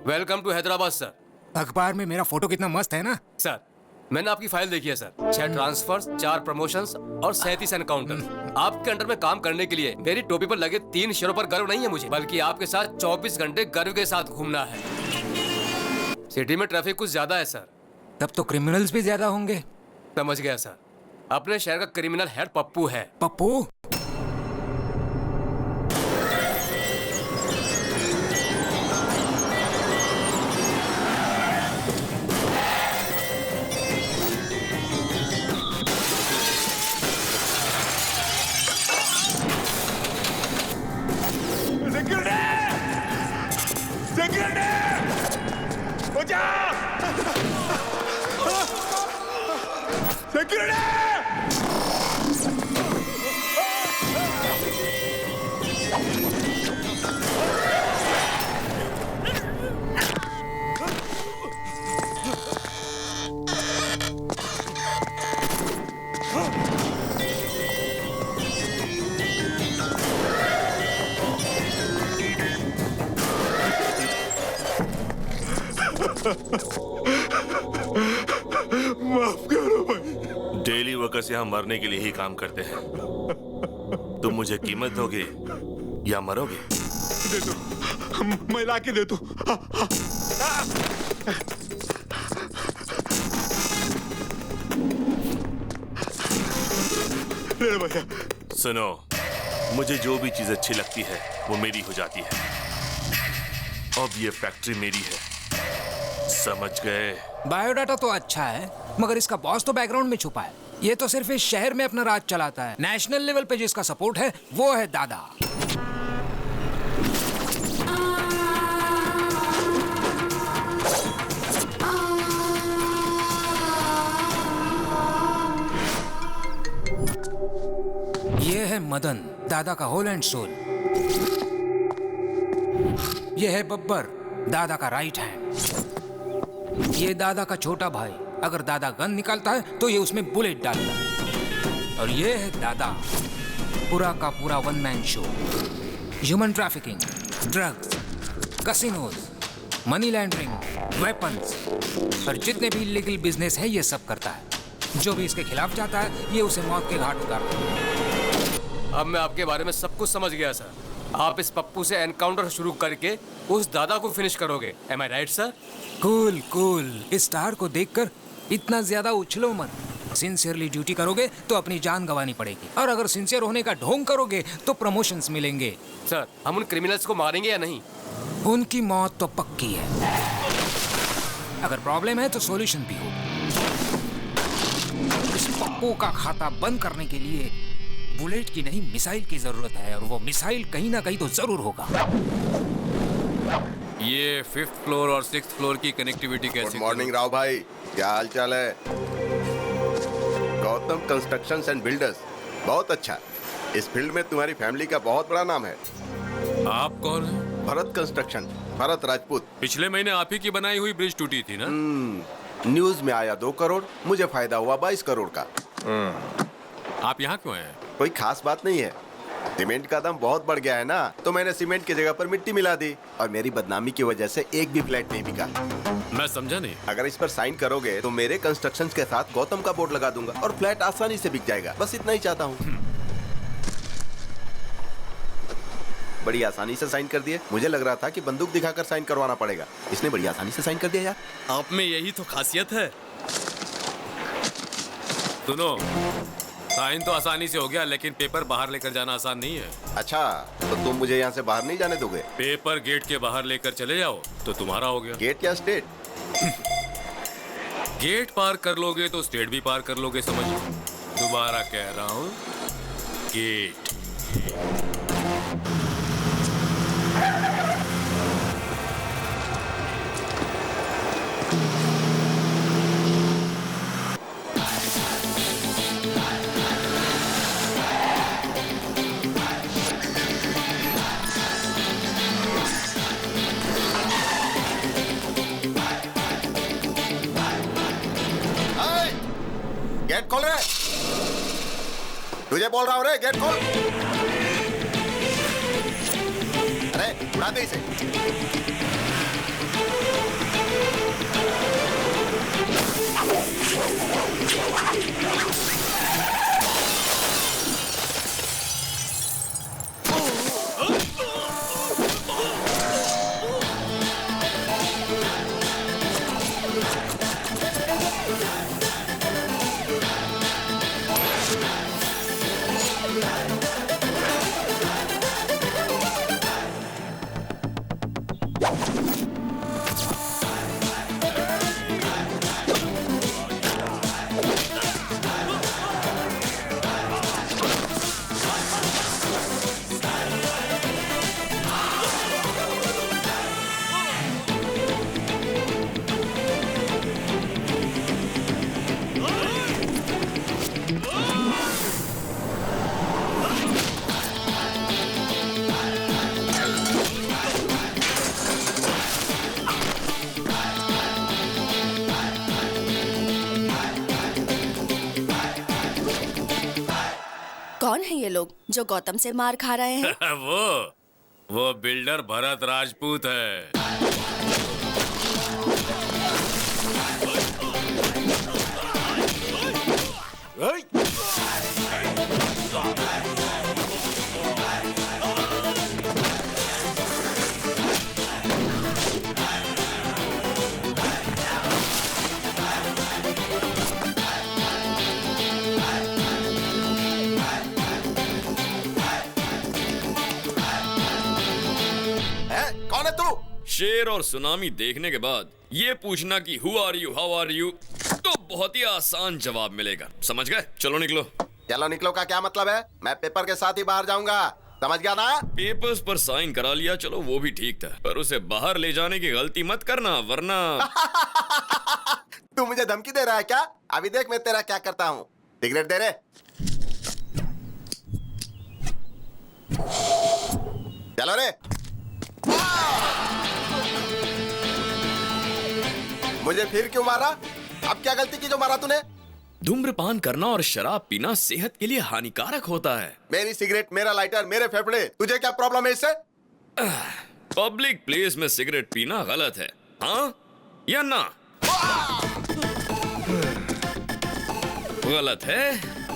Welcome to Hyderabad sir. अखबार में मेरा फोटो कितना मस्त है ना। सर मैंने आपकी फाइल देखी है सर। 6 ट्रांसफर्स, 4 प्रमोशंस और 37 एनकाउंटर। आपके अंडर में काम करने के लिए मेरी टोपी पर लगे 3 शेरों पर गर्व नहीं है मुझे, बल्कि आपके साथ 24 घंटे गर्व के साथ घूमना है। सिटी में ट्रैफिक कुछ ज्यादा है सर। तब तो क्रिमिनल्स भी ज्यादा होंगे। समझ गया सर। अपने शहर का क्रिमिनल हेड पप्पू है। पप्पू? माफ करो भाई। डेली वर्कर्स यहाँ मरने के लिए ही काम करते हैं। तुम मुझे कीमत दोगे या मरोगे? दे दो, मैं ला के दे दो। भैया सुनो, मुझे जो भी चीज अच्छी लगती है वो मेरी हो जाती है। अब ये फैक्ट्री मेरी है, समझ गए? बायोडाटा तो अच्छा है, मगर इसका बॉस तो बैकग्राउंड में छुपा है। ये तो सिर्फ इस शहर में अपना राज चलाता है। नेशनल लेवल पे जिसका सपोर्ट है वो है दादा। ये है मदन, दादा का होल एंड सोल। ये है बब्बर, दादा का राइट हैंड। ये दादा का छोटा भाई, अगर दादा गन निकालता है तो ये उसमें बुलेट डालता है। और ये है दादा, पूरा का पूरा one man show. Human trafficking, drugs, casinos, money laundering, weapons और जितने भी इलीगल बिजनेस है ये सब करता है। जो भी इसके खिलाफ जाता है ये उसे मौत के घाट उतारता है। अब मैं आपके बारे में सब कुछ समझ गया सर। आप इस पप्पू से एनकाउंटर शुरू करके उस दादा को फिनिश करोगे। एम आई राइट सर? Cool cool. इस स्टार को देखकर इतना ज्यादा उछलो मत। सिंसियरली ड्यूटी करोगे तो अपनी जान गंवानी पड़ेगी, और अगर सिंसियर होने का ढोंग करोगे तो प्रमोशंस मिलेंगे। सर हम उन क्रिमिनल्स को मारेंगे या नहीं? उनकी मौत तो पक्की है। अगर प्रॉब्लम है तो सॉल्यूशन भी हो। इस पप्पू का खाता बंद करने के लिए बुलेट की नहीं मिसाइल की जरूरत है, और वो मिसाइल कहीं ना कहीं तो जरूर होगा। ये 5th फ्लोर और 6th फ्लोर की कनेक्टिविटी कैसे? गुड मॉर्निंग राव भाई, क्या हाल चाल है? गौतम कंस्ट्रक्शंस एंड बिल्डर्स, बहुत अच्छा। इस फील्ड में तुम्हारी फैमिली का बहुत बड़ा नाम है। आप कौन हैं? भरत कंस्ट्रक्शन, भरत राजपूत। पिछले महीने आप ही की बनाई हुई ब्रिज टूटी थी ना? न्यूज में आया 2 करोड़, मुझे फायदा हुआ 22 करोड़ का। आप यहाँ क्यों आए? कोई खास बात नहीं है। सीमेंट का दाम बहुत बढ़ गया है ना, तो मैंने सीमेंट की जगह पर मिट्टी मिला दी, और मेरी बदनामी की वजह से एक भी फ्लैट नहीं बिका। मैं समझा नहीं। अगर इस पर साइन करोगे तो मेरे कंस्ट्रक्शंस के साथ गौतम का बोर्ड लगा दूंगा और फ्लैट आसानी से बिक जाएगा। बस इतना ही चाहता हूँ। बड़ी आसानी से साइन कर दिए। मुझे लग रहा था कि बंदूक दिखाकर साइन करवाना पड़ेगा, इसने बड़ी आसानी से साइन कर दिया यार। आप में यही तो खासियत है। सुनो, साइन तो आसानी से हो गया, लेकिन पेपर बाहर लेकर जाना आसान नहीं है। अच्छा, तो तुम मुझे यहाँ से बाहर नहीं जाने दोगे? पेपर गेट के बाहर लेकर चले जाओ तो तुम्हारा हो गया। गेट या स्टेट? गेट पार कर लोगे तो स्टेट भी पार कर लोगे, समझो। दोबारा कह रहा हूँ, गेट। गेट खोल रहे, तुझे बोल रहा हूँ रे, गेट खोल। अरे उड़ा दे इसे। कौन है ये लोग जो गौतम से मार खा रहे हैं? वो बिल्डर भरत राजपूत है। कौन है तू? शेर और सुनामी देखने के बाद ये पूछना कि who are you, how are you, तो बहुत ही आसान जवाब मिलेगा। समझ गए? चलो निकलो। चलो निकलो का क्या मतलब है? मैं पेपर के साथ ही बाहर जाऊंगा, समझ गया ना? पेपर्स पर साइन करा लिया, चलो वो भी ठीक था, पर उसे बाहर ले जाने की गलती मत करना वरना। तू मुझे धमकी दे रहा है क्या? अभी देख मैं तेरा क्या करता हूँ। सिगरेट दे रे। चलो रे। मुझे फिर क्यों मारा? अब क्या गलती की जो मारा तूने? धूम्रपान करना और शराब पीना सेहत के लिए हानिकारक होता है। मेरी सिगरेट, मेरा लाइटर, मेरे फेफड़े, तुझे क्या प्रॉब्लम है इससे? पब्लिक प्लेस में सिगरेट पीना गलत है, हाँ या ना? गलत है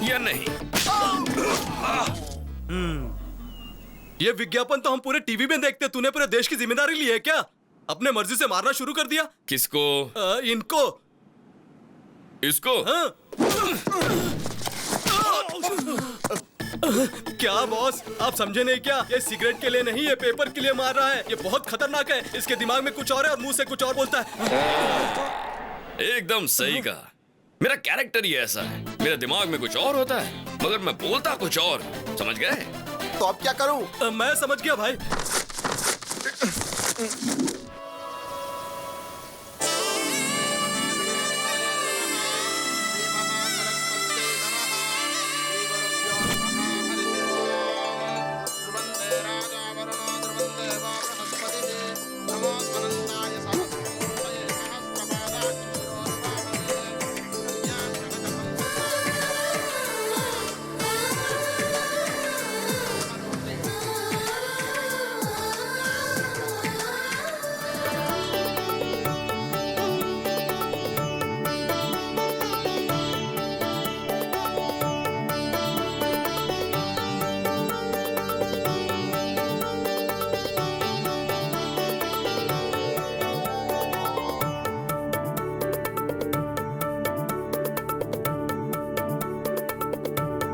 या नहीं? ये विज्ञापन तो हम पूरे टीवी में देखते, तूने पूरे देश की जिम्मेदारी ली है क्या? अपने मर्जी से मारना शुरू कर दिया। किसको? इनको। इसको? हाँ? क्या बॉस, आप समझे नहीं क्या? ये सिगरेट के लिए नहीं, ये पेपर के लिए मार रहा है। ये बहुत खतरनाक है। इसके दिमाग में कुछ और है और मुंह से कुछ और बोलता है। एकदम सही कहा। मेरा कैरेक्टर ही ऐसा है, मेरे दिमाग में कुछ और होता है मगर मैं बोलता कुछ और। समझ गए? तो अब क्या करूं? मैं समझ गया भाई।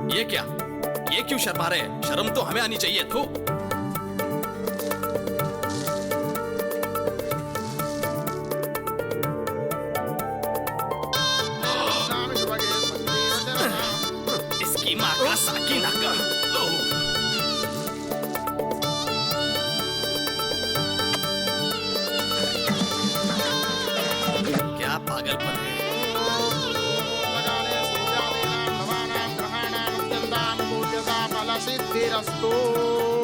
ये क्या? ये क्यों शर्मा रहे हैं? शर्म तो हमें आनी चाहिए। थू। इसकी माँ का साकी नाका। क्या पागलपन है।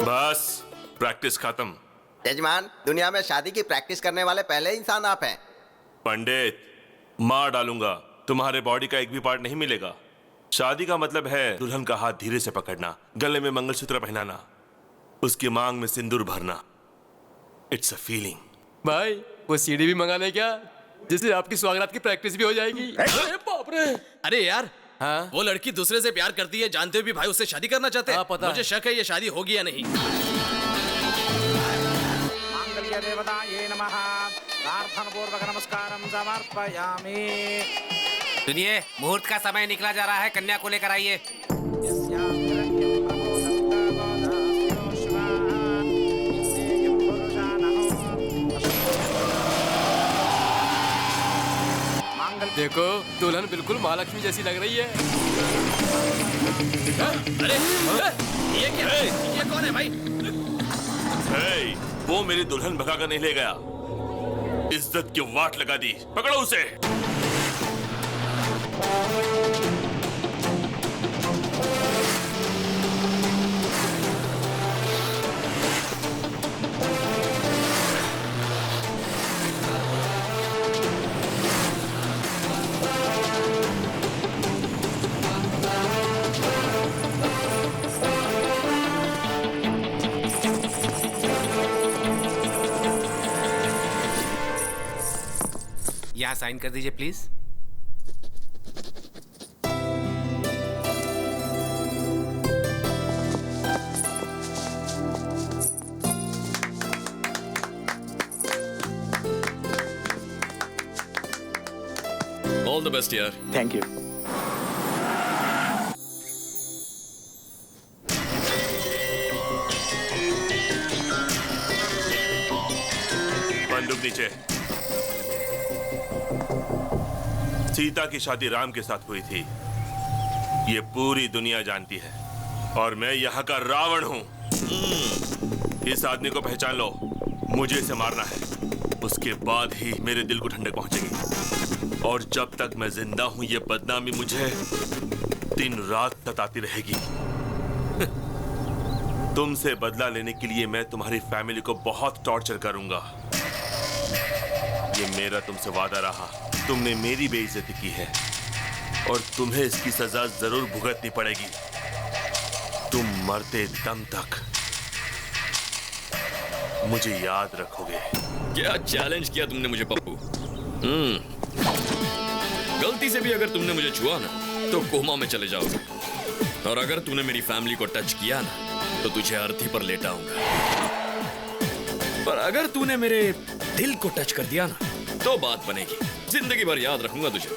बस प्रैक्टिस खत्म। यजमान, दुनिया में शादी की प्रैक्टिस करने वाले पहले इंसान आप हैं। पंडित, मार डालूंगा, तुम्हारे बॉडी का एक भी पार्ट नहीं मिलेगा। शादी का मतलब है दुल्हन का हाथ धीरे से पकड़ना, गले में मंगलसूत्र पहनाना, उसकी मांग में सिंदूर भरना। It's a feeling. भाई वो सीडी भी मंगा ले क्या? जिससे आपकी स्वागत की प्रैक्टिस भी हो जाएगी। अरे बाप रे! अरे यार, हाँ? वो लड़की दूसरे से प्यार करती है, जानते हुए भी भाई उससे शादी करना चाहते हैं। हाँ, पता मुझे है। शक है ये शादी होगी या नहीं। मांगल्य देवताये नमः। प्रार्थनापूर्वक नमस्कारं समर्पयामि। सुनिए, मुहूर्त का समय निकला जा रहा है, कन्या को लेकर आइए। देखो, दुल्हन बिल्कुल महालक्ष्मी जैसी लग रही है। अरे ये क्या है? ये कौन है भाई? हे, वो मेरी दुल्हन भगा कर नहीं ले गया, इज्जत की वाट लगा दी। पकड़ो उसे। यहाँ साइन कर दीजिए प्लीज। ऑल द बेस्ट यार। Thank you. बंदूक नीचे। सीता की शादी राम के साथ हुई थी, ये पूरी दुनिया जानती है, और मैं यहाँ का रावण हूँ। इस आदमी को पहचान लो, मुझे इसे मारना है, उसके बाद ही मेरे दिल को ठंडक पहुंचेगी। और जब तक मैं जिंदा हूं, ये बदनामी मुझे दिन रात सताती रहेगी। तुमसे बदला लेने के लिए मैं तुम्हारी फैमिली को बहुत टॉर्चर करूंगा। ये मेरा तुमसे वादा रहा। तुमने मेरी बेइज्जती की है और तुम्हें इसकी सजा जरूर भुगतनी पड़ेगी, तुम मरते दम तक मुझे याद रखोगे। क्या चैलेंज किया तुमने मुझे पप्पू। गलती से भी अगर तुमने मुझे छुआ ना तो कोमा में चले जाओगे, और अगर तूने मेरी फैमिली को टच किया ना तो तुझे अर्थी पर लेटाऊंगा। पर अगर तूने मेरे दिल को टच कर दिया ना तो बात बनेगी, जिंदगी भर याद रखूंगा तुझे।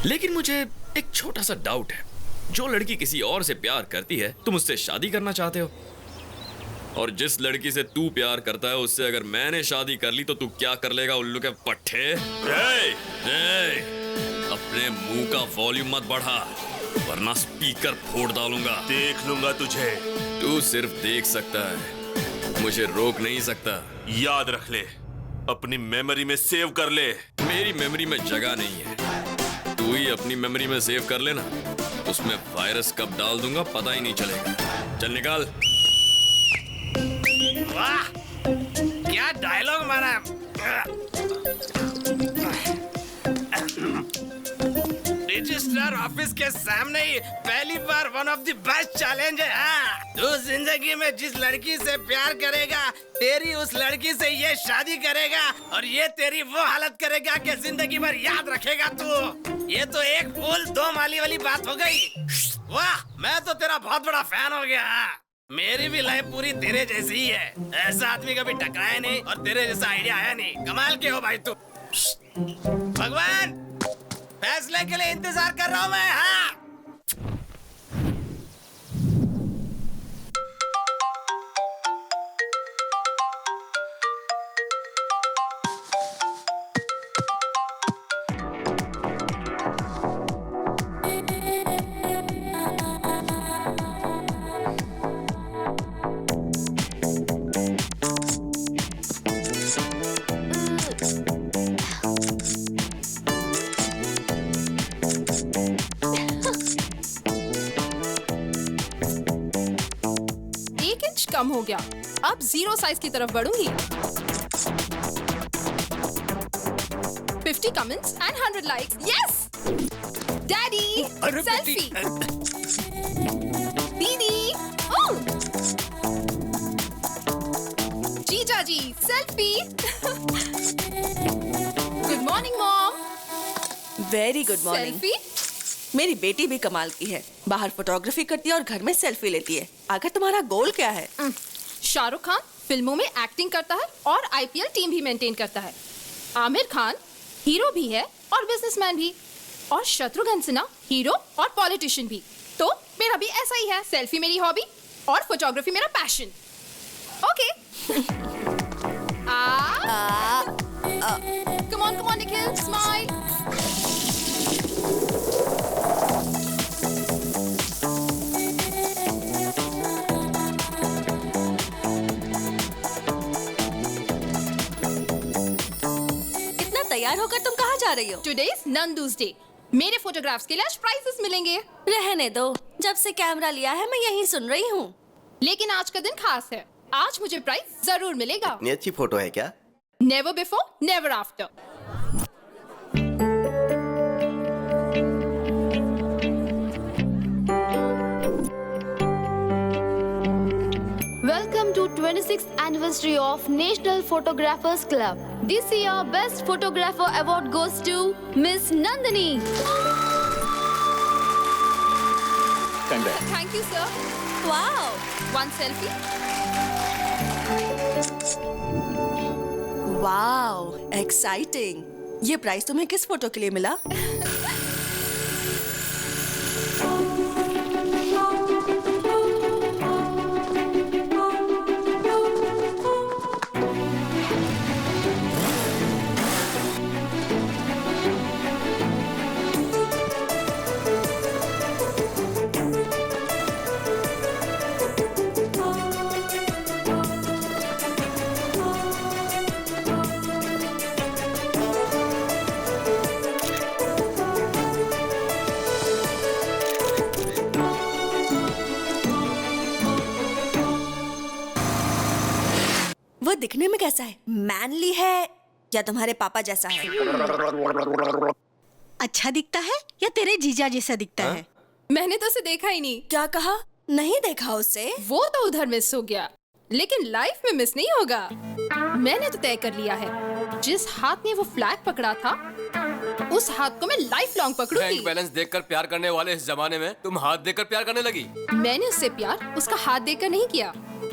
लेकिन मुझे एक छोटा सा डाउट है, जो लड़की किसी और से प्यार करती है तुम उससे शादी करना चाहते हो, और जिस लड़की से तू प्यार करता है उससे अगर मैंने शादी कर ली तो तू क्या कर लेगा उल्लू के पट्टे? अपने मुंह का वॉल्यूम मत बढ़ा वरना स्पीकर फोड़ डालूंगा। देख लूंगा तुझे। तू सिर्फ देख सकता है, मुझे रोक नहीं सकता। याद रख ले, अपनी मेमोरी में सेव कर ले। मेरी मेमोरी में जगह नहीं है, तू ही अपनी मेमोरी में सेव कर लेना, उसमें वायरस कब डाल दूंगा पता ही नहीं चलेगा। चल निकाल। वाह, क्या डायलॉग मारा। रजिस्ट्रार ऑफिस के सामने ही पहली बार one of the best challenge है। हाँ, तू जिंदगी में जिस लड़की से प्यार करेगा, तेरी उस लड़की से ये शादी करेगा, और ये तेरी वो हालत करेगा कि जिंदगी भर याद रखेगा तू। ये तो एक फूल दो माली वाली बात हो गई। वाह, मैं तो तेरा बहुत बड़ा फैन हो गया। मेरी भी लाइफ पूरी तेरे जैसी ही है, ऐसा आदमी कभी टकराया नहीं और तेरे जैसा आइडिया आया नहीं। कमाल के हो भाई तू। भगवान, फैसले के लिए इंतजार कर रहा हूँ मैं। हाँ, कम हो गया, अब 0 साइज की तरफ बढ़ूंगी। 50 comments and 100 likes. Yes daddy, selfie. दीदी, जीजा जी, selfie. Good very good morning. Selfie? मेरी बेटी भी कमाल की है, बाहर फोटोग्राफी करती है और घर में सेल्फी लेती है। आखिर तुम्हारा गोल क्या है? शाहरुख खान फिल्मों में एक्टिंग करता है और आईपीएल टीम भी मेंटेन करता है। आमिर खान हीरो भी है और बिजनेसमैन भी, और शत्रुघ्न सिन्हा हीरो और पॉलिटिशियन भी। तो मेरा भी ऐसा ही है, सेल्फी मेरी हॉबी और फोटोग्राफी मेरा passion. Okay. Come on Nikhil, smile. तैयार होकर तुम कहाँ जा रही हो? Today's Nandu's Day. मेरे फोटोग्राफ्स के लिए आज प्राइजेस मिलेंगे। रहने दो, जब से कैमरा लिया है मैं यही सुन रही हूँ। लेकिन आज का दिन खास है, आज मुझे प्राइज जरूर मिलेगा। इतनी अच्छी फोटो है क्या? Never before, never after. Welcome to 26th anniversary of National Photographers Club. This year, Best Photographer Award goes to Miss Nandini. Thank you, sir. Wow. One selfie. Wow, exciting. ये prize तुम्हें किस photo के लिए मिला? वो दिखने में कैसा है? मैनली है या तुम्हारे पापा जैसा है? अच्छा दिखता है या तेरे जीजा जैसा दिखता है? मैंने तो उसे देखा ही नहीं। क्या कहा? नहीं देखा उसे? वो तो उधर मिस हो गया, लेकिन लाइफ में मिस नहीं होगा। मैंने तो तय कर लिया है, जिस हाथ ने वो फ्लैग पकड़ा था उस हाथ को मैं लाइफ लॉन्ग पकड़ूंगी। बैंक बैलेंस देखकर प्यार करने वाले इस जमाने में तुम हाथ देकर प्यार करने लगी। मैंने उससे प्यार उसका हाथ देकर नहीं किया,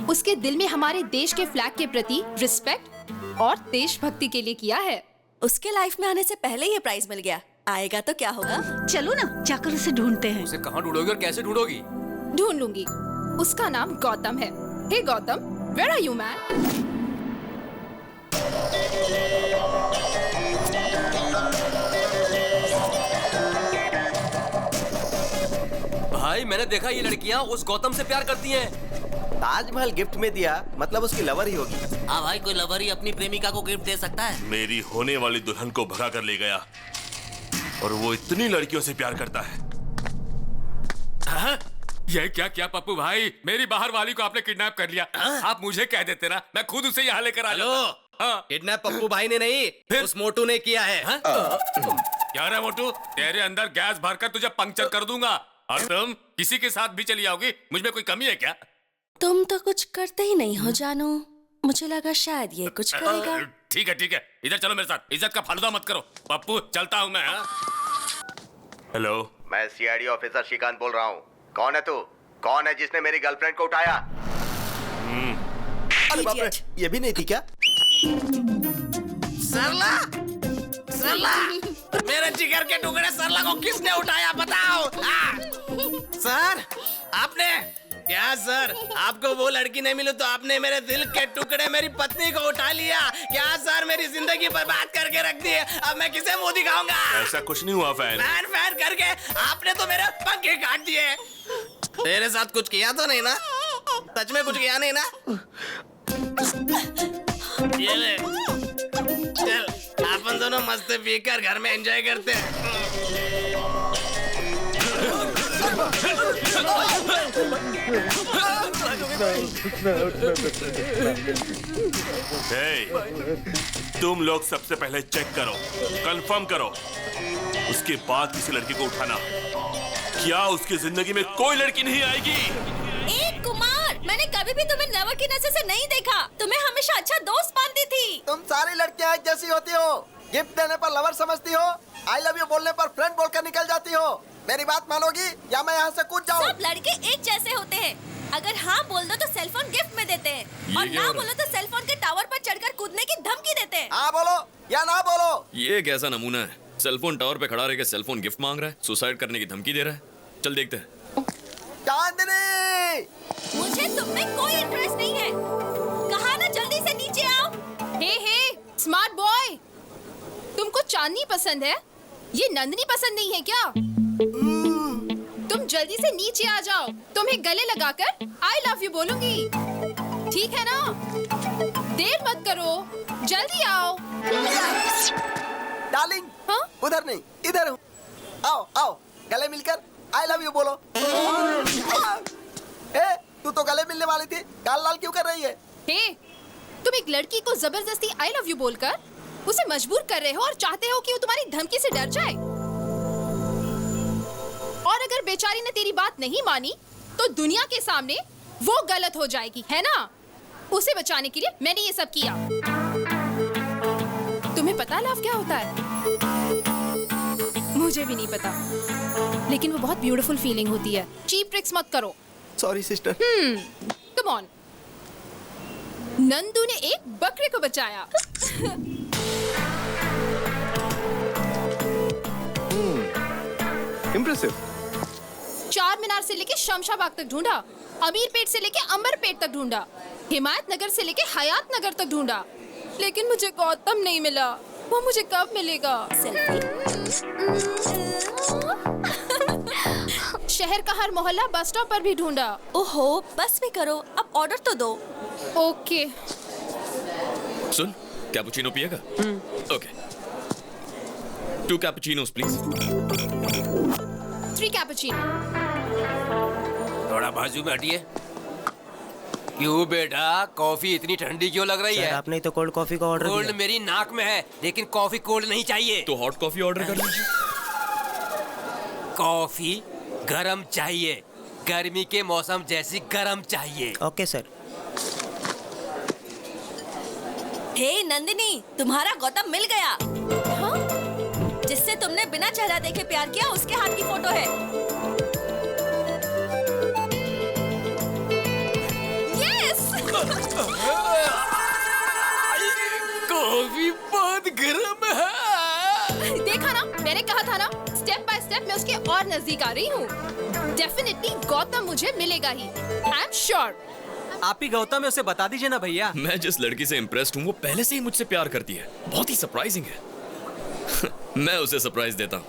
उसके दिल में हमारे देश के फ्लैग के प्रति रिस्पेक्ट और देशभक्ति के लिए किया है। उसके लाइफ में आने से पहले ये प्राइज मिल गया, आएगा तो क्या होगा? चलो ना जाकर उसे ढूंढते हैं। उसे कहाँ ढूंढोगी और कैसे ढूंढोगी? ढूंढ लूंगी। उसका नाम गौतम है। Hey Gautam, where are you man? भाई मैंने देखा ये लड़कियां उस गौतम से प्यार करती हैं। ताजमहल गिफ्ट में दिया मतलब उसकी लवर ही होगी। हाँ भाई, कोई लवर ही अपनी प्रेमिका को गिफ्ट दे सकता है। मेरी होने वाली दुल्हन को भगा कर ले गया और वो इतनी लड़कियों से प्यार करता है। हाँ? ये क्या किया पप्पू भाई? मेरी बाहर वाली को आपने किडनैप कर लिया। आप मुझे कह देते ना, मैं खुद उसे यहाँ लेकर आ जाता। किडनैप पप्पू भाई ने नहीं, उस मोटू ने किया है। क्या रे मोटू, तेरे अंदर गैस भरकर तुझे पंक्चर कर दूंगा। और तुम किसी के साथ भी चली आओगी, मुझ में कोई कमी है क्या? तुम तो कुछ करते ही नहीं हो जानू, मुझे लगा शायद ये कुछ करेगा। ठीक है ठीक है, इधर चलो मेरे साथ। इज्जत का फालूदा मत करो पप्पू, चलता हूँ मैं। हेलो, मैं सीआईडी ऑफिसर श्रीकांत बोल रहा हूँ। कौन है तू? कौन है जिसने मेरी गर्लफ्रेंड को उठाया? अरे बाप रे, ये भी नहीं थी क्या? सरला, सरला, मेरे जिगर के टुकड़े सरला को किसने उठाया बताओ? सर, आपने क्या? सर, आपको वो लड़की नहीं मिली तो आपने मेरे दिल के टुकड़े मेरी पत्नी को उठा लिया क्या? सर, मेरी जिंदगी बर्बाद करके रख दी है, अब मैं किसे मुंह दिखाऊंगा? ऐसा कुछ नहीं हुआ फैन। फैन फैन करके आपने तो मेरे पंखे काट दिए। तेरे साथ कुछ किया तो नहीं ना? सच में कुछ किया नहीं ना? ये ले, चल अपन दोनों मस्त पीकर घर में एंजॉय करते हैं। तुम लोग सबसे पहले चेक करो, कंफर्म करो, उसके बाद किसी लड़की को उठाना। क्या उसकी जिंदगी में कोई लड़की नहीं आएगी? एक कुमार, मैंने कभी भी तुम्हें लवर की नजर से नहीं देखा। तुम्हें हमेशा अच्छा दोस्त मानती थी। तुम सारी लड़कियां एक जैसी होती हो। गिफ्ट देने पर लवर समझती हो, आई लव यू बोलने पर फ्रेंड बोलकर निकल जाती हो। मेरी बात मानोगी या मैं यहाँ से कूद जाऊँ? सब लड़के एक जैसे होते हैं। अगर हाँ बोल दो तो सेलफोन गिफ्ट में देते हैं और ना बोलो तो सेलफोन के टावर पर चढ़कर कूदने की धमकी देते हैं। हाँ बोलो या ना बोलो। ये कैसा नमूना है? सेलफोन टावर पे खड़ा रह के सेलफोन गिफ्ट मांग रहा है, सुसाइड करने की धमकी दे रहा है। चल देखते हैं। चांदनी, मुझे तुम में कोई इंटरेस्ट नहीं है। कहा ना जल्दी से नीचे आओ। हे स्मार्ट बॉय, तुमको चांदनी पसंद है, ये नंदनी पसंद नहीं है क्या? तुम जल्दी से नीचे आ जाओ, तुम्हें गले लगाकर आई लव यू बोलूंगी, ठीक है ना? देर मत करो, जल्दी आओ। डार्लिंग, हाँ? उधर नहीं इधर हूँ। आओ आओ, गले मिलकर आई लव यू बोलो। तू तो गले मिलने वाली थी, गाल लाल क्यों कर रही है? हे, तुम एक लड़की को जबरदस्ती आई लव यू बोलकर उसे मजबूर कर रहे हो और चाहते हो कि वो तुम्हारी धमकी से डर जाए। और अगर बेचारी ने तेरी बात नहीं मानी तो दुनिया के सामने वो गलत हो जाएगी, है ना? उसे बचाने के लिए मैंने ये सब किया। तुम्हें पता लव क्या होता है? मुझे भी नहीं पता, लेकिन वो बहुत ब्यूटीफुल फीलिंग होती है। चीप ट्रिक्स मत करो। Sorry sister. Come on. Nandu ने एक बकरे को बचाया। इम्प्रेसिव। चार मीनार से लेके शमशाबाग तक ढूंढा, अमीर पेट से लेके अंबर पेट तक ढूंढा, हिमायत नगर से लेके हयात नगर तक ढूंढा, लेकिन मुझे गौतम नहीं मिला। वो मुझे कब मिलेगा? शहर का हर मोहल्ला बस स्टॉप पर भी ढूंढा। ओहो, बस भी करो, अब ऑर्डर तो दो। ओके। सुन, कैपुचिनो पिएगा? ओके। 2 cappuccinos please. 3 कैपुचिनो। थोड़ा बाजू में हटिए। क्यों बेटा, कॉफी इतनी ठंडी क्यों लग रही है? आपने तो कोल्ड कॉफी का ऑर्डर दिया। कोल्ड मेरी नाक में है, लेकिन कॉफी कोल्ड नहीं चाहिए। तो हॉट कॉफी ऑर्डर कर लीजिए। कॉफी गरम चाहिए, गर्मी के मौसम जैसी गरम चाहिए। Okay sir. हे नंदिनी, तुम्हारा गौतम मिल गया। हाँ? जिससे तुमने बिना चेहरा देखे प्यार किया, उसके हाथ की फोटो है। यस। कॉफी बहुत गर्म है। देखा ना, मैंने कहा था ना, स्टेप बाय स्टेप मैं उसके और नजदीक आ रही हूँ। डेफिनेटली गौतम मुझे मिलेगा ही। I am sure. आप ही गौतम है, उसे बता दीजिए ना भैया। मैं जिस लड़की से इम्प्रेस्ड हूँ वो पहले से ही मुझसे प्यार करती है। बहुत ही सरप्राइजिंग है। मैं उसे सरप्राइज देता हूँ।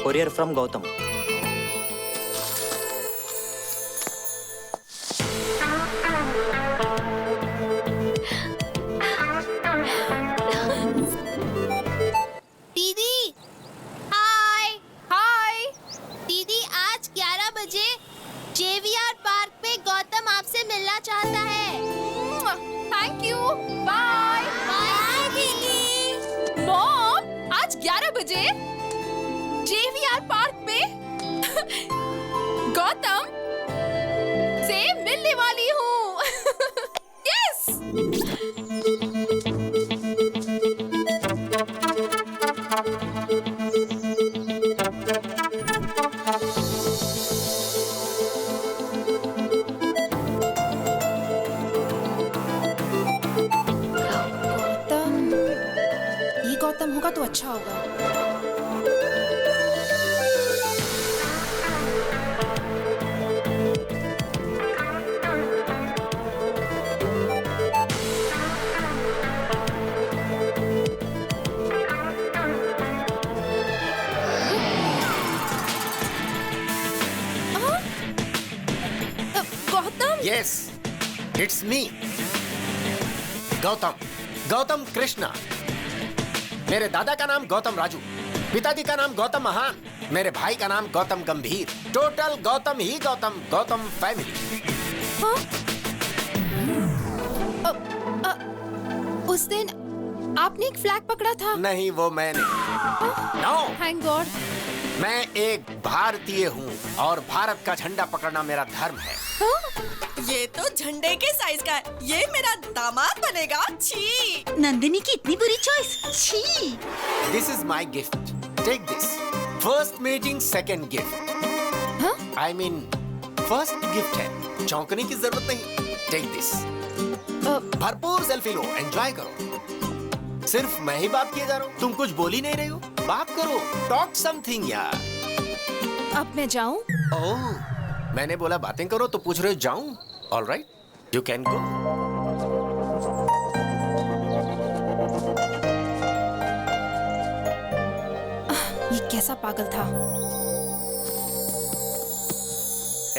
Courier from Gautam. दीदी, हाय हाय। दीदी, आज 11 बजे JVR पार्क पे गौतम आपसे मिलना चाहता है। थैंक यू, बाय बाय दीदी। मॉम, आज 11 बजे JVR पार्क में गौतम से मिलने वाली हूँ। यस। गौतम, ये गौतम होगा तो अच्छा होगा। Yes, it's me. Gautam, Gautam Krishna. मेरे दादा का नाम गौतम राजू, पिताजी का नाम गौतम महान, मेरे भाई का नाम गौतम गंभीर। टोटल गौतम ही गौतम, गौतम फैमिली। उस दिन आपने एक फ्लैग पकड़ा था। नहीं, वो मैंने। No, thank God. मैं एक भारतीय हूँ और भारत का झंडा पकड़ना मेरा धर्म है। ये तो झंडे के साइज का है। ये मेरा दामाद बनेगा। छी। नंदिनी की इतनी बुरी चॉइस। छी। This is my gift, take this. First meeting second gift. I mean first gift है, चौंकने की जरूरत नहीं। Take this. भरपूर सेल्फी लो, एंजॉय करो। सिर्फ मैं ही बात किए जा रहा हूँ, तुम कुछ बोल ही नहीं रहे हो। बात करो, टॉक समथिंग यार। अब मैं जाऊँ? ओह, मैंने बोला बातें करो तो पूछ रहे हो जाऊँ? All right, you can go. ये कैसा पागल था?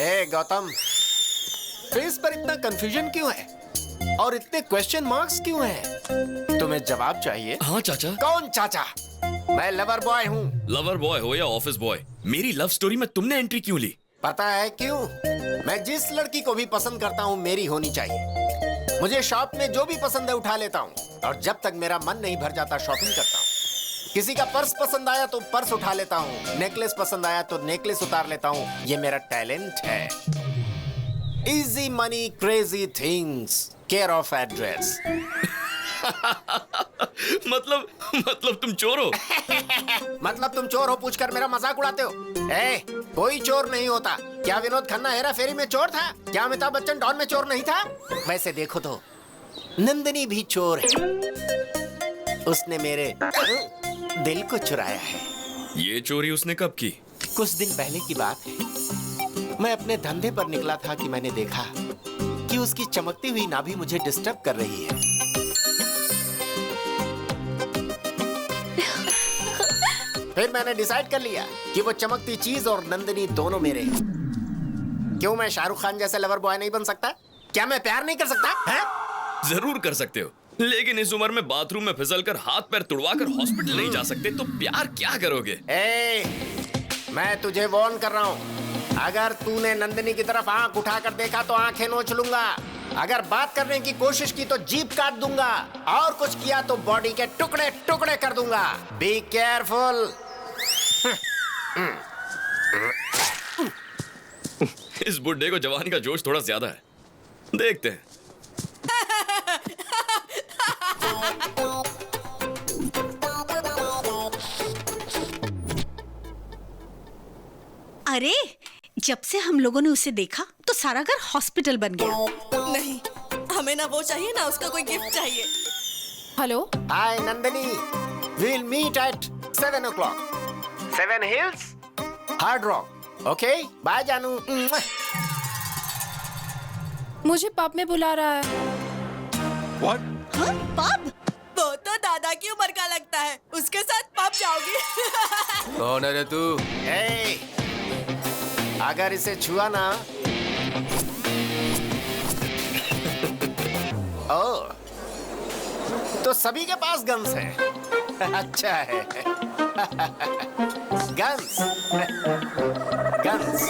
ए गौतम, फेस पर इतना कंफ्यूजन क्यों है और इतने क्वेश्चन मार्क्स क्यों हैं? तुम्हें जवाब चाहिए? हाँ चाचा। कौन चाचा? मैं लवर बॉय हूँ। लवर बॉय हो या ऑफिस बॉय, मेरी लव स्टोरी में तुमने एंट्री क्यों ली? पता है क्यों? मैं जिस लड़की को भी पसंद करता हूँ मेरी होनी चाहिए। मुझे शॉप में जो भी पसंद है उठा लेता हूँ और जब तक मेरा मन नहीं भर जाता शॉपिंग करता हूँ। किसी का पर्स पसंद आया तो पर्स उठा लेता हूँ, नेकलेस पसंद आया तो नेकलेस उतार लेता हूँ। ये मेरा टैलेंट है। Easy money crazy things, care of address. मतलब तुम चोर हो? मतलब तुम चोर हो पूछकर मेरा मजाक उड़ाते हो? ए, कोई चोर नहीं होता। क्या विनोद खन्ना हेरा फेरी में चोर था? क्या अमिताभ बच्चन डॉन में चोर नहीं था? वैसे देखो तो नंदिनी भी चोर है। उसने मेरे दिल को चुराया है। ये चोरी उसने कब की? कुछ दिन पहले की बात है। मैं अपने धंधे पर निकला था कि मैंने देखा कि उसकी चमकती हुई नाभि मुझे डिस्टर्ब कर रही है। फिर मैंने डिसाइड कर लिया कि वो चमकती चीज और नंदिनी दोनों मेरे हैं। क्यों मैं शाहरुख खान जैसे लवर बॉय नहीं बन सकता? क्या मैं प्यार नहीं कर सकता है? जरूर कर सकते हो, लेकिन इस उम्र में बाथरूम में फिसलकर हाथ पैर तुड़वाकर हॉस्पिटल नहीं जा सकते तो प्यार क्या करोगे? मैं तुझे वार्न कर रहा हूँ, अगर तूने नंदिनी की तरफ आंख उठाकर देखा तो आंखें नोच लूंगा। अगर बात करने की कोशिश की तो जीभ काट दूंगा और कुछ किया तो बॉडी के टुकड़े टुकड़े कर दूंगा। Be careful. इस बुड्ढे को जवानी का जोश थोड़ा ज्यादा है, देखते हैं। अरे, जब से हम लोगों ने उसे देखा तो सारा घर हॉस्पिटल बन गया। नहीं, हमें ना वो चाहिए ना उसका कोई गिफ्ट चाहिए। Hello. Hi Nandini, we'll meet at 7 o'clock. 7 Hills, Hard Rock. Okay, bye जानू। मुझे पब में बुला रहा है। What? हाँ, पब? वो तो दादा की उम्र का लगता है, उसके साथ पब जाओगी। कौन है रे तू? अगर इसे छुआ ना ओ, तो सभी के पास गन्स है। अच्छा है। Guns guns.